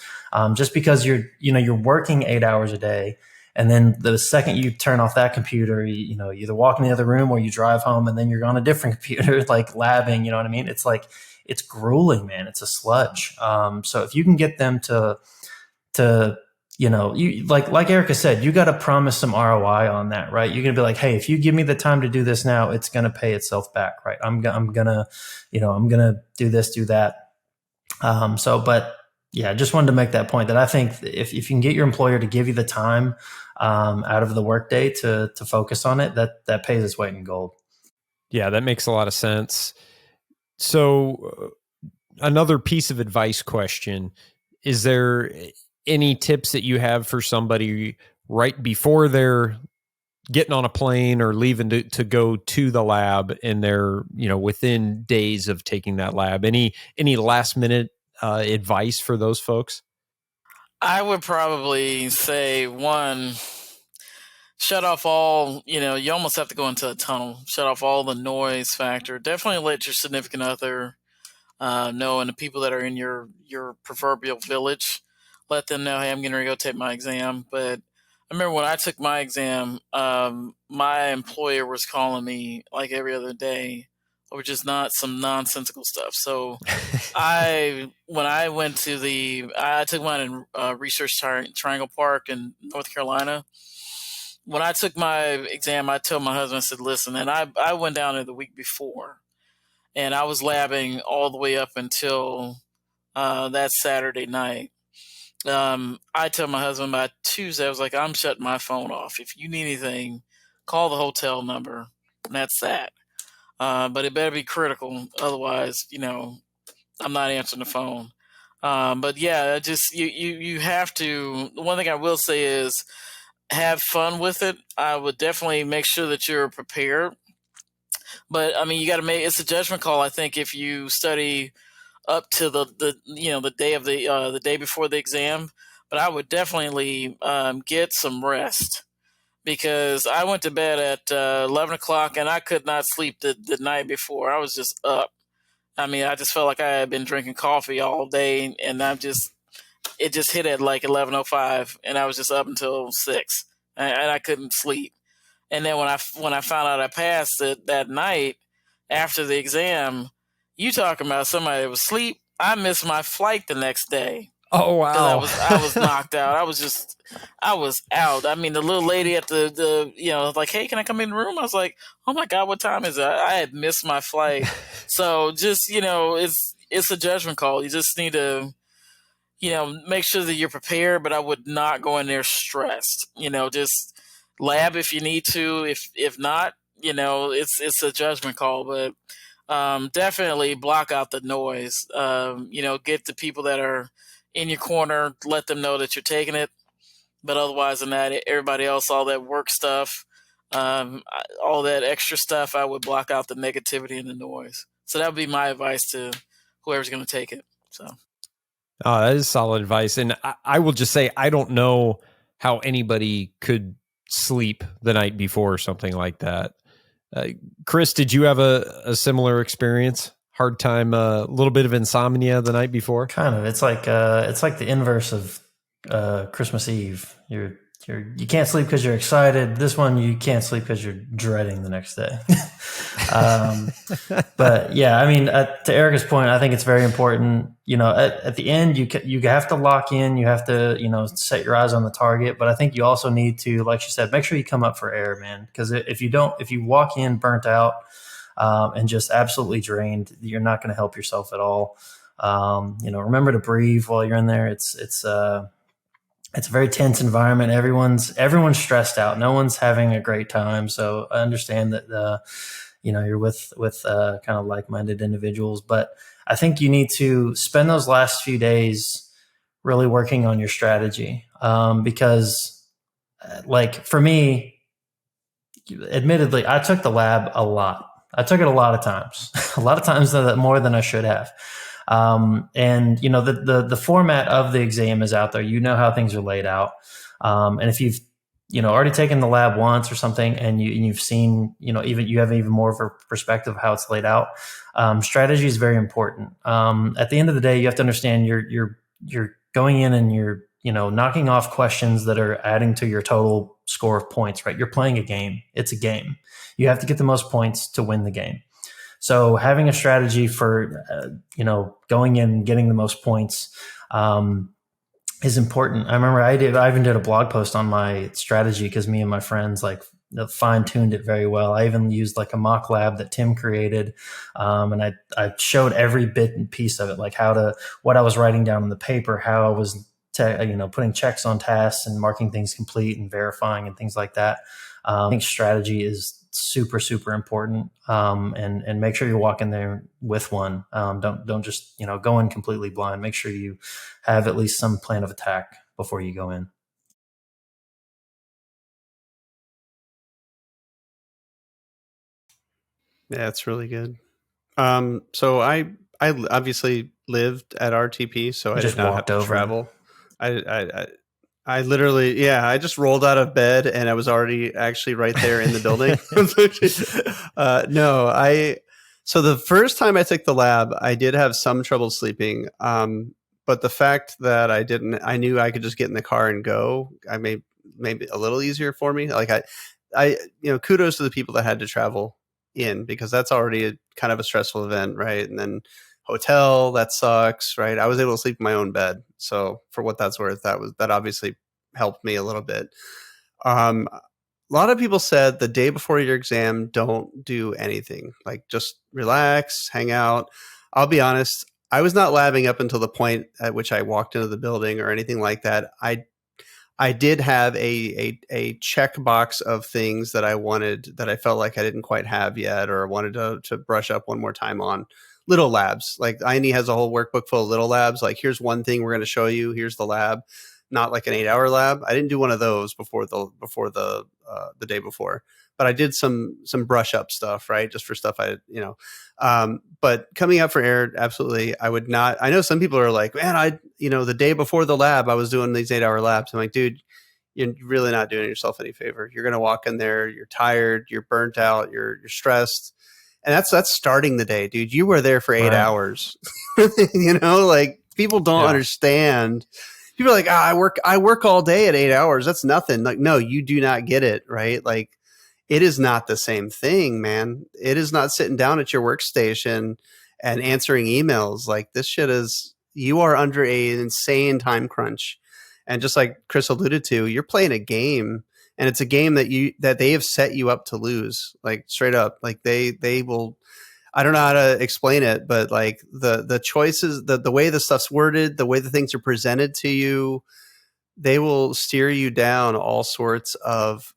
Just because you're working 8 hours a day, and then the second you turn off that computer, you either walk in the other room or you drive home, and then you're on a different computer, like labbing. You know what I mean? It's like, it's grueling, man. It's a sludge. So if you can get them to you like Erica said, you got to promise some ROI on that, right? You're going to be like, hey, if you give me the time to do this now, it's going to pay itself back, right? I'm going to do this, do that. But yeah, just wanted to make that point that I think if you can get your employer to give you the time out of the workday to focus on it, that pays its weight in gold. Yeah, that makes a lot of sense. So another piece of advice question, is there any tips that you have for somebody right before they're getting on a plane or leaving to go to the lab, and they're, within days of taking that lab? Any last minute advice for those folks? I would probably say, one, shut off all, you almost have to go into a tunnel. Shut off all the noise factor. Definitely let your significant other know, and the people that are in your proverbial village, let them know, hey, I'm getting ready to go take my exam. But I remember when I took my exam, my employer was calling me like every other day over just not some nonsensical stuff. So when I went to I took mine in Research Triangle Park in North Carolina. When I took my exam, I told my husband, I said, listen, and I went down there the week before, and I was labbing all the way up until that Saturday night. I told my husband by Tuesday, I was like, I'm shutting my phone off. If you need anything, call the hotel number, and that's that. But it better be critical. Otherwise, I'm not answering the phone. But yeah, just you have to. The one thing I will say is have fun with it. I would definitely make sure that you're prepared. But I mean, you got to it's a judgment call. I think if you study up to the day of the day before the exam, but I would definitely get some rest, because I went to bed at 11 o'clock and I could not sleep the night before. I was just up. I mean, I just felt like I had been drinking coffee all day, and it just hit at like 11:05, and I was just up until 6, and I couldn't sleep. And then when I found out I passed it that night after the exam, you talking about somebody that was asleep? I missed my flight the next day. Oh wow! I was knocked out. I was out. I mean, the little lady at the like, hey, can I come in the room? I was like, oh my God, what time is it? I had missed my flight. So just it's a judgment call. You just need to make sure that you're prepared. But I would not go in there stressed. Just lab if you need to. If not, it's a judgment call. But definitely block out the noise. Get the people that are in your corner, let them know that you're taking it. But otherwise than that, everybody else, all that work stuff, all that extra stuff, I would block out the negativity and the noise. So that would be my advice to whoever's going to take it. So, that is solid advice. And I will just say, I don't know how anybody could sleep the night before or something like that. Chris, did you have a similar experience? Hard time, a little bit of insomnia the night before? Kind of. It's like the inverse of Christmas Eve. You can't sleep because you're excited. This one, you can't sleep because you're dreading the next day. But yeah, I mean, to Erica's point, I think it's very important. At the end, you have to lock in. You have to set your eyes on the target. But I think you also need to, like she said, make sure you come up for air, man. Because if you walk in burnt out and just absolutely drained, you're not going to help yourself at all. Remember to breathe while you're in there. It's a very tense environment. Everyone's stressed out. No one's having a great time. So I understand that, you're with kind of like-minded individuals, but I think you need to spend those last few days really working on your strategy. Because like for me, admittedly, I took the lab a lot. I took it a lot of times, more than I should have. And the format of the exam is out there. How things are laid out. And if you've, already taken the lab once or something, and you've seen, you have even more of a perspective of how it's laid out. Strategy is very important. At the end of the day, you have to understand you're going in and you're, knocking off questions that are adding to your total score of points, right? You're playing a game. It's a game. You have to get the most points to win the game. So having a strategy for, going in and getting the most points is important. I remember I even did a blog post on my strategy because me and my friends fine-tuned it very well. I even used like a mock lab that Tim created. And I showed every bit and piece of it, like what I was writing down on the paper, how I was putting checks on tasks and marking things complete and verifying and things like that. I think strategy is super, super important. And make sure you walk in there with one. Don't just, go in completely blind. Make sure you have at least some plan of attack before you go in. Yeah, that's really good. So I obviously lived at RTP, so I just did not have walked to over. travel. I literally, I just rolled out of bed and I was already actually right there in the building. So the first time I took the lab, I did have some trouble sleeping. But the fact that I knew I could just get in the car and go, maybe a little easier for me. Like kudos to the people that had to travel in, because that's already a kind of a stressful event, right? And then hotel, that sucks, right? I was able to sleep in my own bed, so for what that's worth, that obviously helped me a little bit. A lot of people said the day before your exam, don't do anything, like just relax, hang out. I'll be honest, I was not labbing up until the point at which I walked into the building or anything like that. I did have a checkbox of things that I wanted, that I felt like I didn't quite have yet, or wanted to brush up one more time on. Little labs, like INE has a whole workbook full of little labs. Like, here's one thing we're going to show you. Here's the lab, not like an 8-hour lab. I didn't do one of those before the day before, but I did some brush up stuff, right? Just for stuff but coming up for air, absolutely. I would not. I know some people are like, man, the day before the lab, I was doing these 8-hour labs. I'm like, dude, you're really not doing yourself any favor. You're going to walk in there, you're tired, you're burnt out, you're stressed. And that's starting the day, dude. You were there for 8 hours. Like, people don't understand. People are like, I work all day at 8 hours. That's nothing. Like, no, you do not get it, right? Like, it is not the same thing, man. It is not sitting down at your workstation and answering emails. Like, this shit you are under an insane time crunch. And just like Chris alluded to, you're playing a game. And it's a game that they have set you up to lose, like, straight up. Like, they will. I don't know how to explain it, but like the choices, the way the stuff's worded, the way the things are presented to you, they will steer you down all sorts of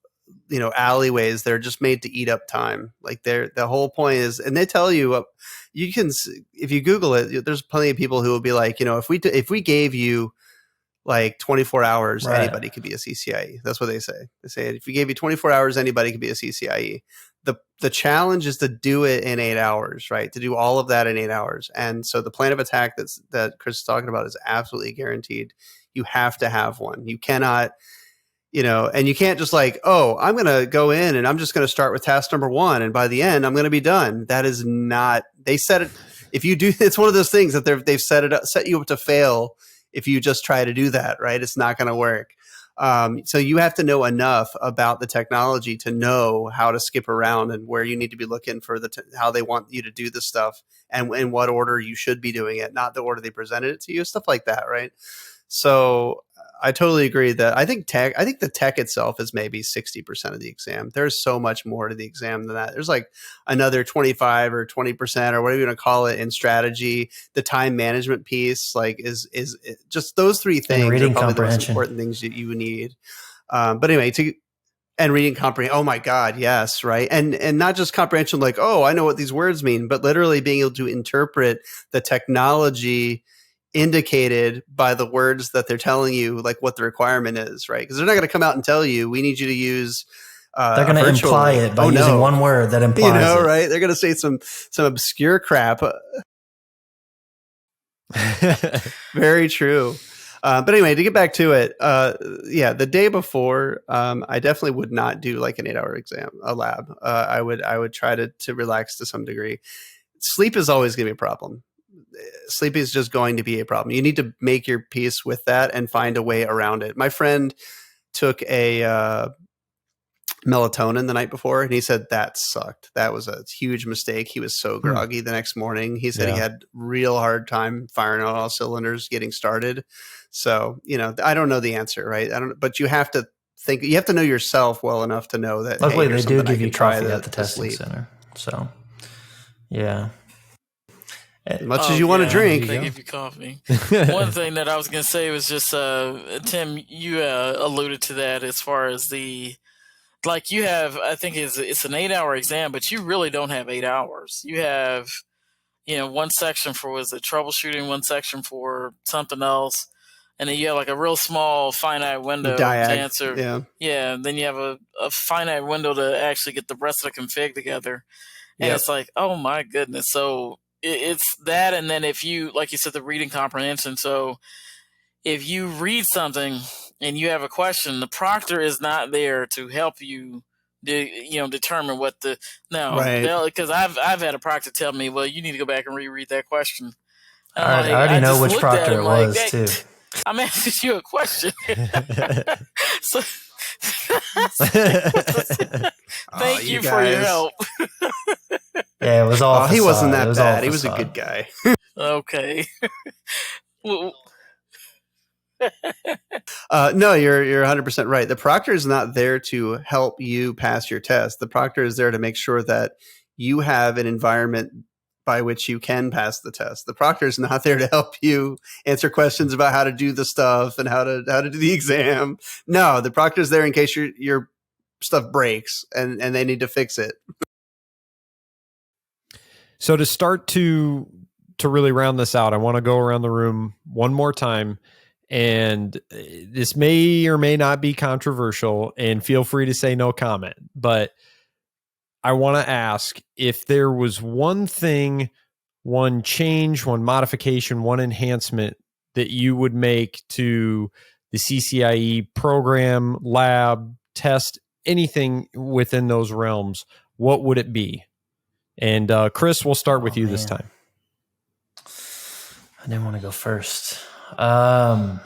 alleyways. They're just made to eat up time. Like, the whole point is, and they tell you, you can, if you Google it, there's plenty of people who will be like, if we gave you like 24 hours, anybody could be a CCIE. That's what they say. They say, if we gave you 24 hours, anybody could be a CCIE. The challenge is to do it in 8 hours, right? To do all of that in 8 hours. And so the plan of attack that Chris is talking about is absolutely guaranteed. You have to have one. You cannot, and you can't just like, oh, I'm going to go in and I'm just going to start with task number 1. And by the end, I'm going to be done. That is not, they said it. If you do, it's one of those things that they've set you up to fail. If you just try to do that, right, it's not going to work. So you have to know enough about the technology to know how to skip around and where you need to be looking for how they want you to do the stuff, and in what order you should be doing it, not the order they presented it to you, stuff like that, right? So I totally agree that I think the tech itself is maybe 60% of the exam. There's so much more to the exam than that. There's like another 25 or 20% or whatever you want to call it in strategy. The time management piece, like, is just those three things are probably the most important things that you need. But anyway, and reading comprehension. Oh my God, yes, right. And not just comprehension, like, oh, I know what these words mean, but literally being able to interpret the technology indicated by the words that they're telling you, like what the requirement is, right? Because they're not going to come out and tell you, we need you to use they're going to imply it by using one word that implies it, right? They're going to say some obscure crap. Very true. But anyway, to get back to it, the day before, I definitely would not do like an 8-hour exam, a lab. I would try to relax to some degree. Sleep is always going to be a problem. Sleep is just going to be a problem. You need to make your peace with that and find a way around it. My friend took a melatonin the night before, and he said that sucked. That was a huge mistake. He was so groggy the next morning. He said he had real hard time firing on all cylinders getting started. So, I don't know the answer, right? But you have to think, you have to know yourself well enough to know that. Luckily, they do give you coffee at the testing center. So, yeah. As much as you want to drink. They give you coffee. One thing that I was going to say was just, Tim, you alluded to that as far as like you have, I think it's an 8-hour exam, but you really don't have 8 hours. You have, one section for, was it troubleshooting, one section for something else. And then you have like a real small finite window to answer. Yeah. Yeah. And then you have a finite window to actually get the rest of the config together. And It's like, oh my goodness. So it's that. And then if you, like you said, the reading comprehension. So if you read something and you have a question, the proctor is not there to help you, determine what because I've had a proctor tell me, well, you need to go back and reread that question. I already know which proctor it was too. I'm asking you a question. So, thank you for your help. Yeah, it was all. He wasn't that bad. He was a good guy. Okay. No, you're 100% right. The proctor is not there to help you pass your test. The proctor is there to make sure that you have an environment by which you can pass the test. The proctor is not there to help you answer questions about how to do the stuff and how to do the exam. No, the proctor is there in case your stuff breaks and they need to fix it. So to start to really round this out, I want to go around the room one more time. And this may or may not be controversial, and feel free to say no comment, but I want to ask if there was one thing, one change, one modification, one enhancement that you would make to the CCIE program, lab, test, anything within those realms, what would it be? And Chris, we'll start with you this time. I didn't want to go first. Man,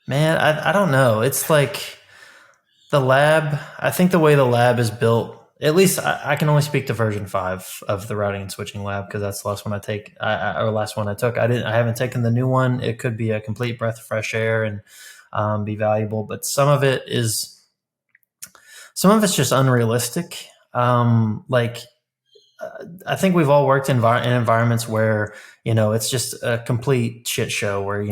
I don't know. It's like the lab. I think the way the lab is built, at least I can only speak to version 5 of the routing and switching lab because that's the last one I take, or last one I took. I haven't taken the new one. It could be a complete breath of fresh air and be valuable, but some of it's just unrealistic. I think we've all worked in environments where, it's just a complete shit show where,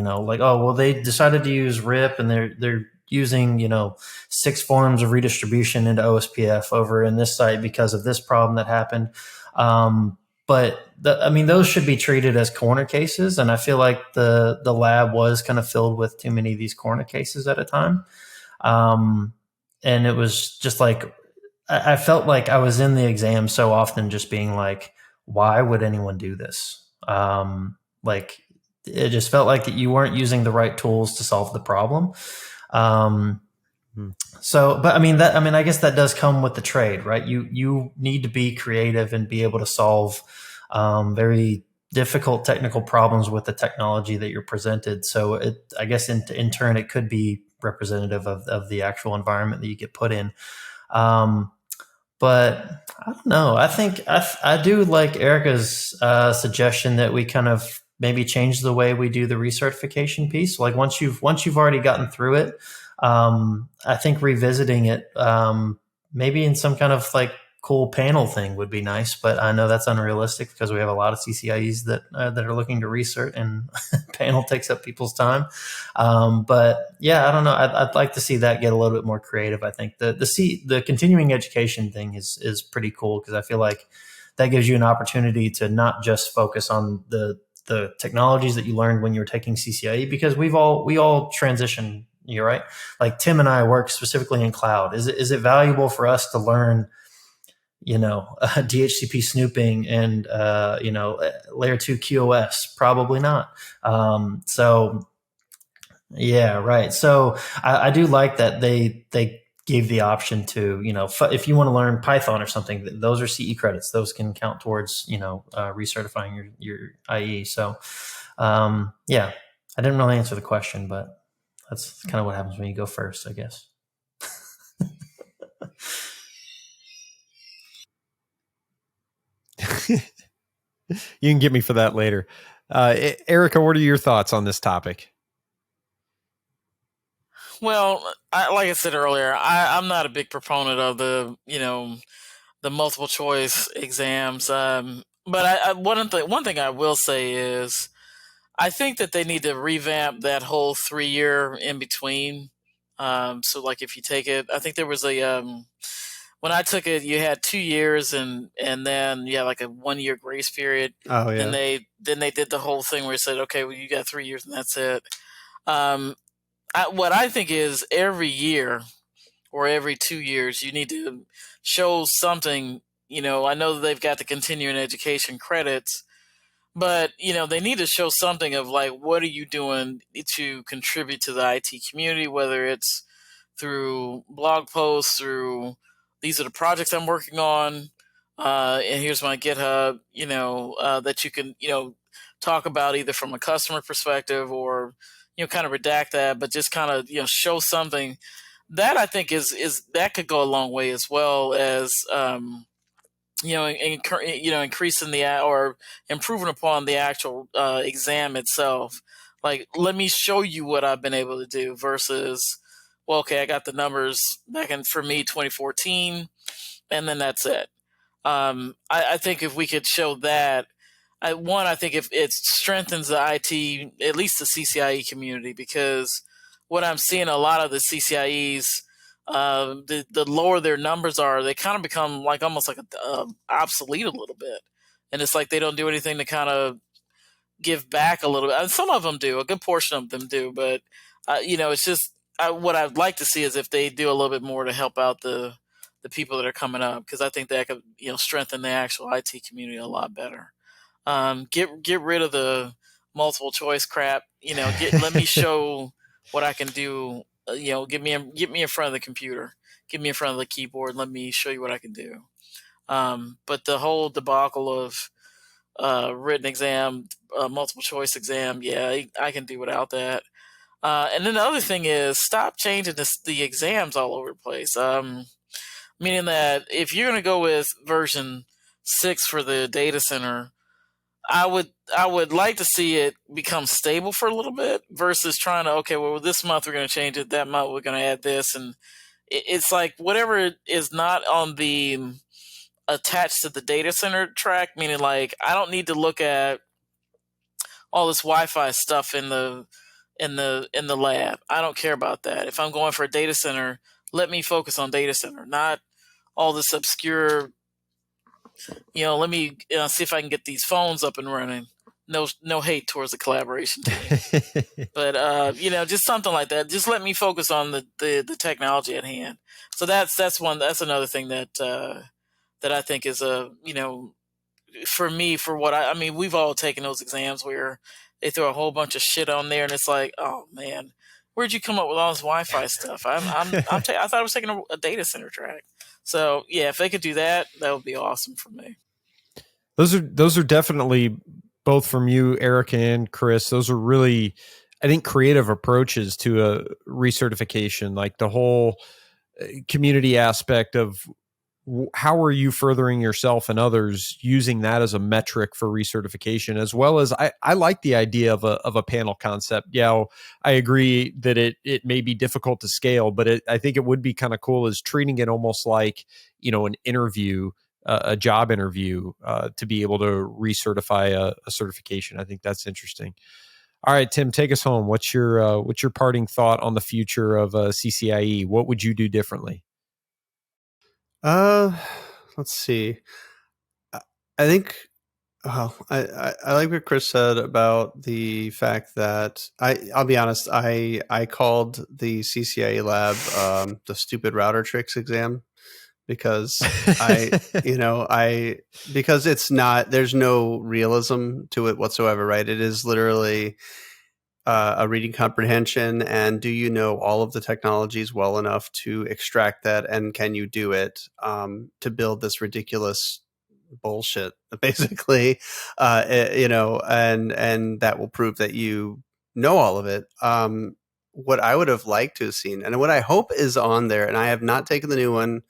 they decided to use RIP and they're using, 6 forms of redistribution into OSPF over in this site because of this problem that happened. But those should be treated as corner cases. And I feel like the lab was kind of filled with too many of these corner cases at a time. And it was just like, I felt like I was in the exam so often just being like, why would anyone do this? It just felt like that you weren't using the right tools to solve the problem. I guess that does come with the trade, right? You need to be creative and be able to solve very difficult technical problems with the technology that you're presented. So I guess in turn, it could be representative of the actual environment that you get put in. But I don't know. I think I do like Erica's suggestion that we kind of maybe change the way we do the recertification piece. Like once you've already gotten through it, I think revisiting it maybe in some kind of like cool panel thing would be nice. But I know that's unrealistic because we have a lot of CCIEs that are looking to recert, and panel takes up people's time. But yeah, I don't know. I'd like to see that get a little bit more creative. I think the continuing education thing is pretty cool because I feel like that gives you an opportunity to not just focus on the technologies that you learned when you were taking CCIE, because we all transition. You're right. Like Tim and I work specifically in cloud. Is it valuable for us to learn, DHCP snooping and, layer 2 QoS? Probably not. So yeah, right. So I do like that they gave the option to, if you want to learn Python or something, those are CE credits. Those can count towards, recertifying your IE. So, yeah, I didn't really answer the question, but that's kind of what happens when you go first, I guess. You can get me for that later. Erica, what are your thoughts on this topic? Well, like I said earlier, I'm not a big proponent of the multiple choice exams. But one thing I will say is I think that they need to revamp that whole 3 year in between. So like if you take it, I think there was when I took it, you had 2 years and then you had like a 1 year grace period. Oh yeah. Then they did the whole thing where it said, okay, well you got 3 years and that's it. What I think is every year or every 2 years, you need to show something. I know that they've got the continuing education credits, but they need to show something of like, what are you doing to contribute to the IT community, whether it's through blog posts, through these are the projects I'm working on, and here's my GitHub, that you can, talk about either from a customer perspective or, kind of redact that, but just kind of, show something that I think is that could go a long way, as well as, increasing or improving upon the actual exam itself. Like, let me show you what I've been able to do versus, well, okay, I got the numbers back in, for me, 2014, and then that's it. I think if we could show that, I think if it strengthens the IT, at least the CCIE community, because what I'm seeing a lot of the CCIEs, the lower their numbers are, they kind of become like almost like obsolete a little bit, and it's like they don't do anything to kind of give back a little bit. And some of them do, a good portion of them do, but it's just what I'd like to see is if they do a little bit more to help out the people that are coming up, because I think that could strengthen the actual IT community a lot better. Get rid of the multiple choice crap. Let me show what I can do. Get me in front of the computer, get me in front of the keyboard. Let me show you what I can do. But the whole debacle of written exam, multiple choice exam, yeah, I can do without that. And then the other thing is stop changing the exams all over the place. Meaning that if you're going to go with version 6 for the data center, I would like to see it become stable for a little bit versus trying to, okay, well, this month we're going to change it, that month we're going to add this. And it's like whatever is not on the attached to the data center track, meaning like I don't need to look at all this Wi-Fi stuff in the lab. I don't care about that. If I'm going for a data center, let me focus on data center, not all this obscure, let me see if I can get these phones up and running. No hate towards the collaboration team, but just something like that. Just let me focus on the technology at hand. So that's another thing that I think is for me, for what I mean, we've all taken those exams where they throw a whole bunch of shit on there, and it's like, oh man, where'd you come up with all this Wi-Fi stuff? I thought I was taking a data center track. So yeah, if they could do that, that would be awesome for me. Those are definitely, both from you, Erica and Chris, those are really, I think, creative approaches to a recertification, like the whole community aspect of how are you furthering yourself and others, using that as a metric for recertification, as well as I like the idea of a panel concept. Yeah, I agree that it may be difficult to scale, but I think it would be kind of cool as treating it almost like, an interview, a job interview, to be able to recertify a certification. I think that's interesting. All right, Tim, take us home. What's your parting thought on the future of CCIE? What would you do differently? Let's see. I think, I like what Chris said about the fact that I'll be honest, I called the CCIE lab the stupid router tricks exam, because because it's not, there's no realism to it whatsoever, right? It is literally a reading comprehension, and do you know all of the technologies well enough to extract that, and can you do it to build this ridiculous bullshit, basically, and that will prove that you know all of it. What I would have liked to have seen, and what I hope is on there, and I have not taken the new one,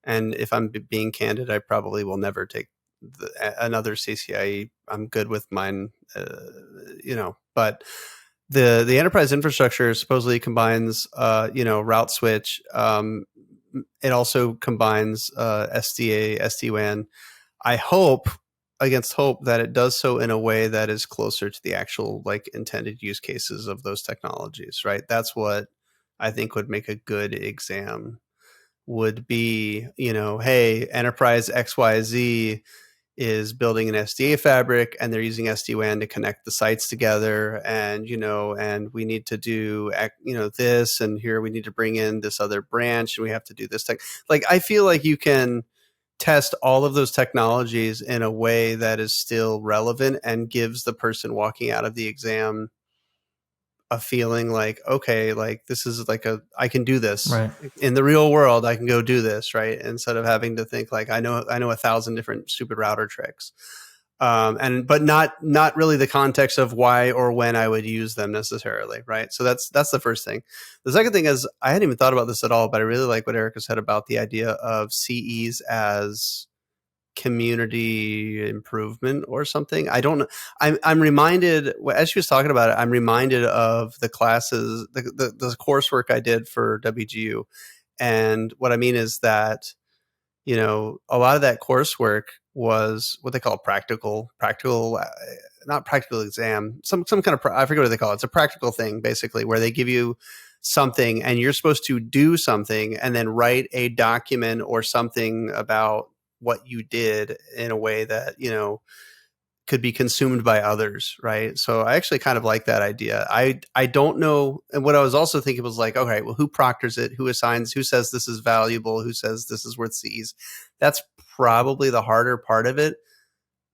and if I'm being candid, I probably will never take another CCIE. I'm good with mine, but the enterprise infrastructure supposedly combines, route switch, it also combines SDA, SD-WAN. I hope, against hope, that it does so in a way that is closer to the actual like intended use cases of those technologies, right? That's what I think would make a good exam, would be, hey, enterprise XYZ is building an SDA fabric and they're using SD-WAN to connect the sites together. And, and we need to do, this, and here we need to bring in this other branch and we have to do this tech. Like, I feel like you can test all of those technologies in a way that is still relevant and gives the person walking out of the exam a feeling like, okay, like this is like I can do this right in the real world. I can go do this, right? Instead of having to think like I know 1,000 different stupid router tricks, but not really the context of why or when I would use them necessarily, right? So that's the first thing. The second thing is, I hadn't even thought about this at all, but I really like what Erica said about the idea of CEs as community improvement or something. I don't know. I'm reminded, as she was talking about it, I'm reminded of the classes, the coursework I did for WGU. And what I mean is that, a lot of that coursework was what they call practical, not practical exam, some kind of, I forget what they call it. It's a practical thing, basically, where they give you something and you're supposed to do something and then write a document or something about what you did in a way that, could be consumed by others. Right. So I actually kind of like that idea. I don't know. And what I was also thinking was like, okay, well, who proctors it? Who assigns, who says this is valuable? Who says this is worth C's? That's probably the harder part of it,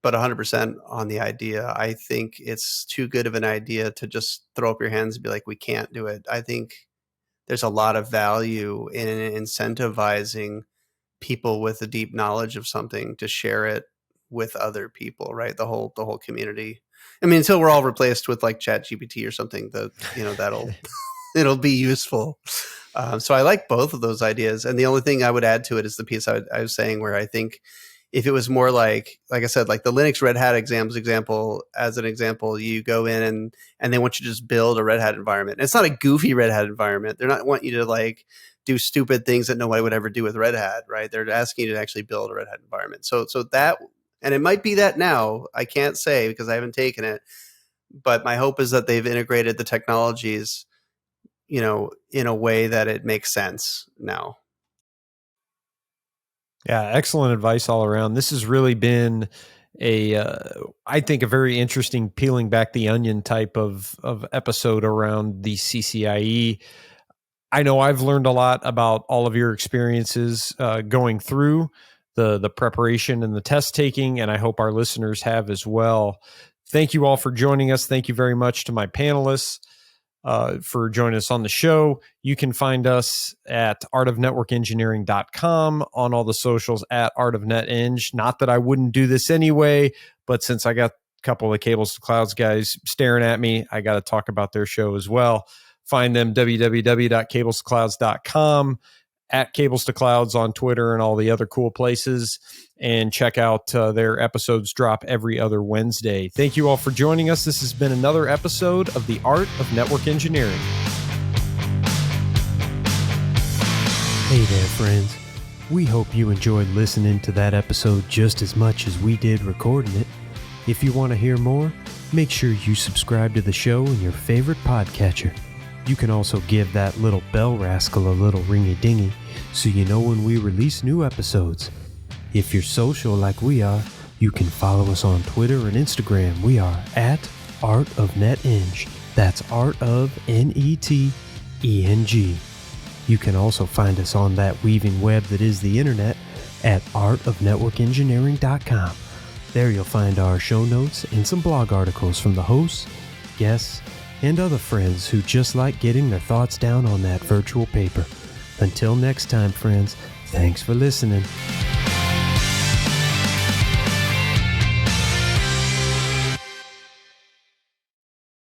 but 100% on the idea. I think it's too good of an idea to just throw up your hands and be like, we can't do it. I think there's a lot of value in incentivizing people with a deep knowledge of something to share it with other people, right? The whole community. I mean, until we're all replaced with like ChatGPT or something, that'll it'll be useful. So I like both of those ideas. And the only thing I would add to it is the piece I was saying, where I think if it was more like I said, like the Linux Red Hat example, you go in and they want you to just build a Red Hat environment. And it's not a goofy Red Hat environment. They're not want you to like do stupid things that nobody would ever do with Red Hat, right? They're asking you to actually build a Red Hat environment. So that, and it might be that now, I can't say because I haven't taken it, but my hope is that they've integrated the technologies, in a way that it makes sense now. Yeah, excellent advice all around. This has really been I think a very interesting peeling back the onion type of episode around the CCIE. I know I've learned a lot about all of your experiences going through the preparation and the test taking, and I hope our listeners have as well. Thank you all for joining us. Thank you very much to my panelists for joining us on the show. You can find us at artofnetworkengineering.com, on all the socials at artofneteng. Not that I wouldn't do this anyway, but since I got a couple of Cables to Clouds guys staring at me, I got to talk about their show as well. Find them www.cablestoclouds.com, at Cables to Clouds on Twitter and all the other cool places, and check out their episodes drop every other Wednesday. Thank you all for joining us. This has been another episode of The Art of Network Engineering. Hey there, friends. We hope you enjoyed listening to that episode just as much as we did recording it. If you want to hear more, make sure you subscribe to the show in your favorite podcatcher. You can also give that little bell rascal a little ringy-dingy so you know when we release new episodes. If you're social like we are, you can follow us on Twitter and Instagram. We are at artofneteng. That's artofneteng. You can also find us on that weaving web that is the internet at artofnetworkengineering.com. There you'll find our show notes and some blog articles from the hosts, guests, and other friends who just like getting their thoughts down on that virtual paper. Until next time, friends, thanks for listening.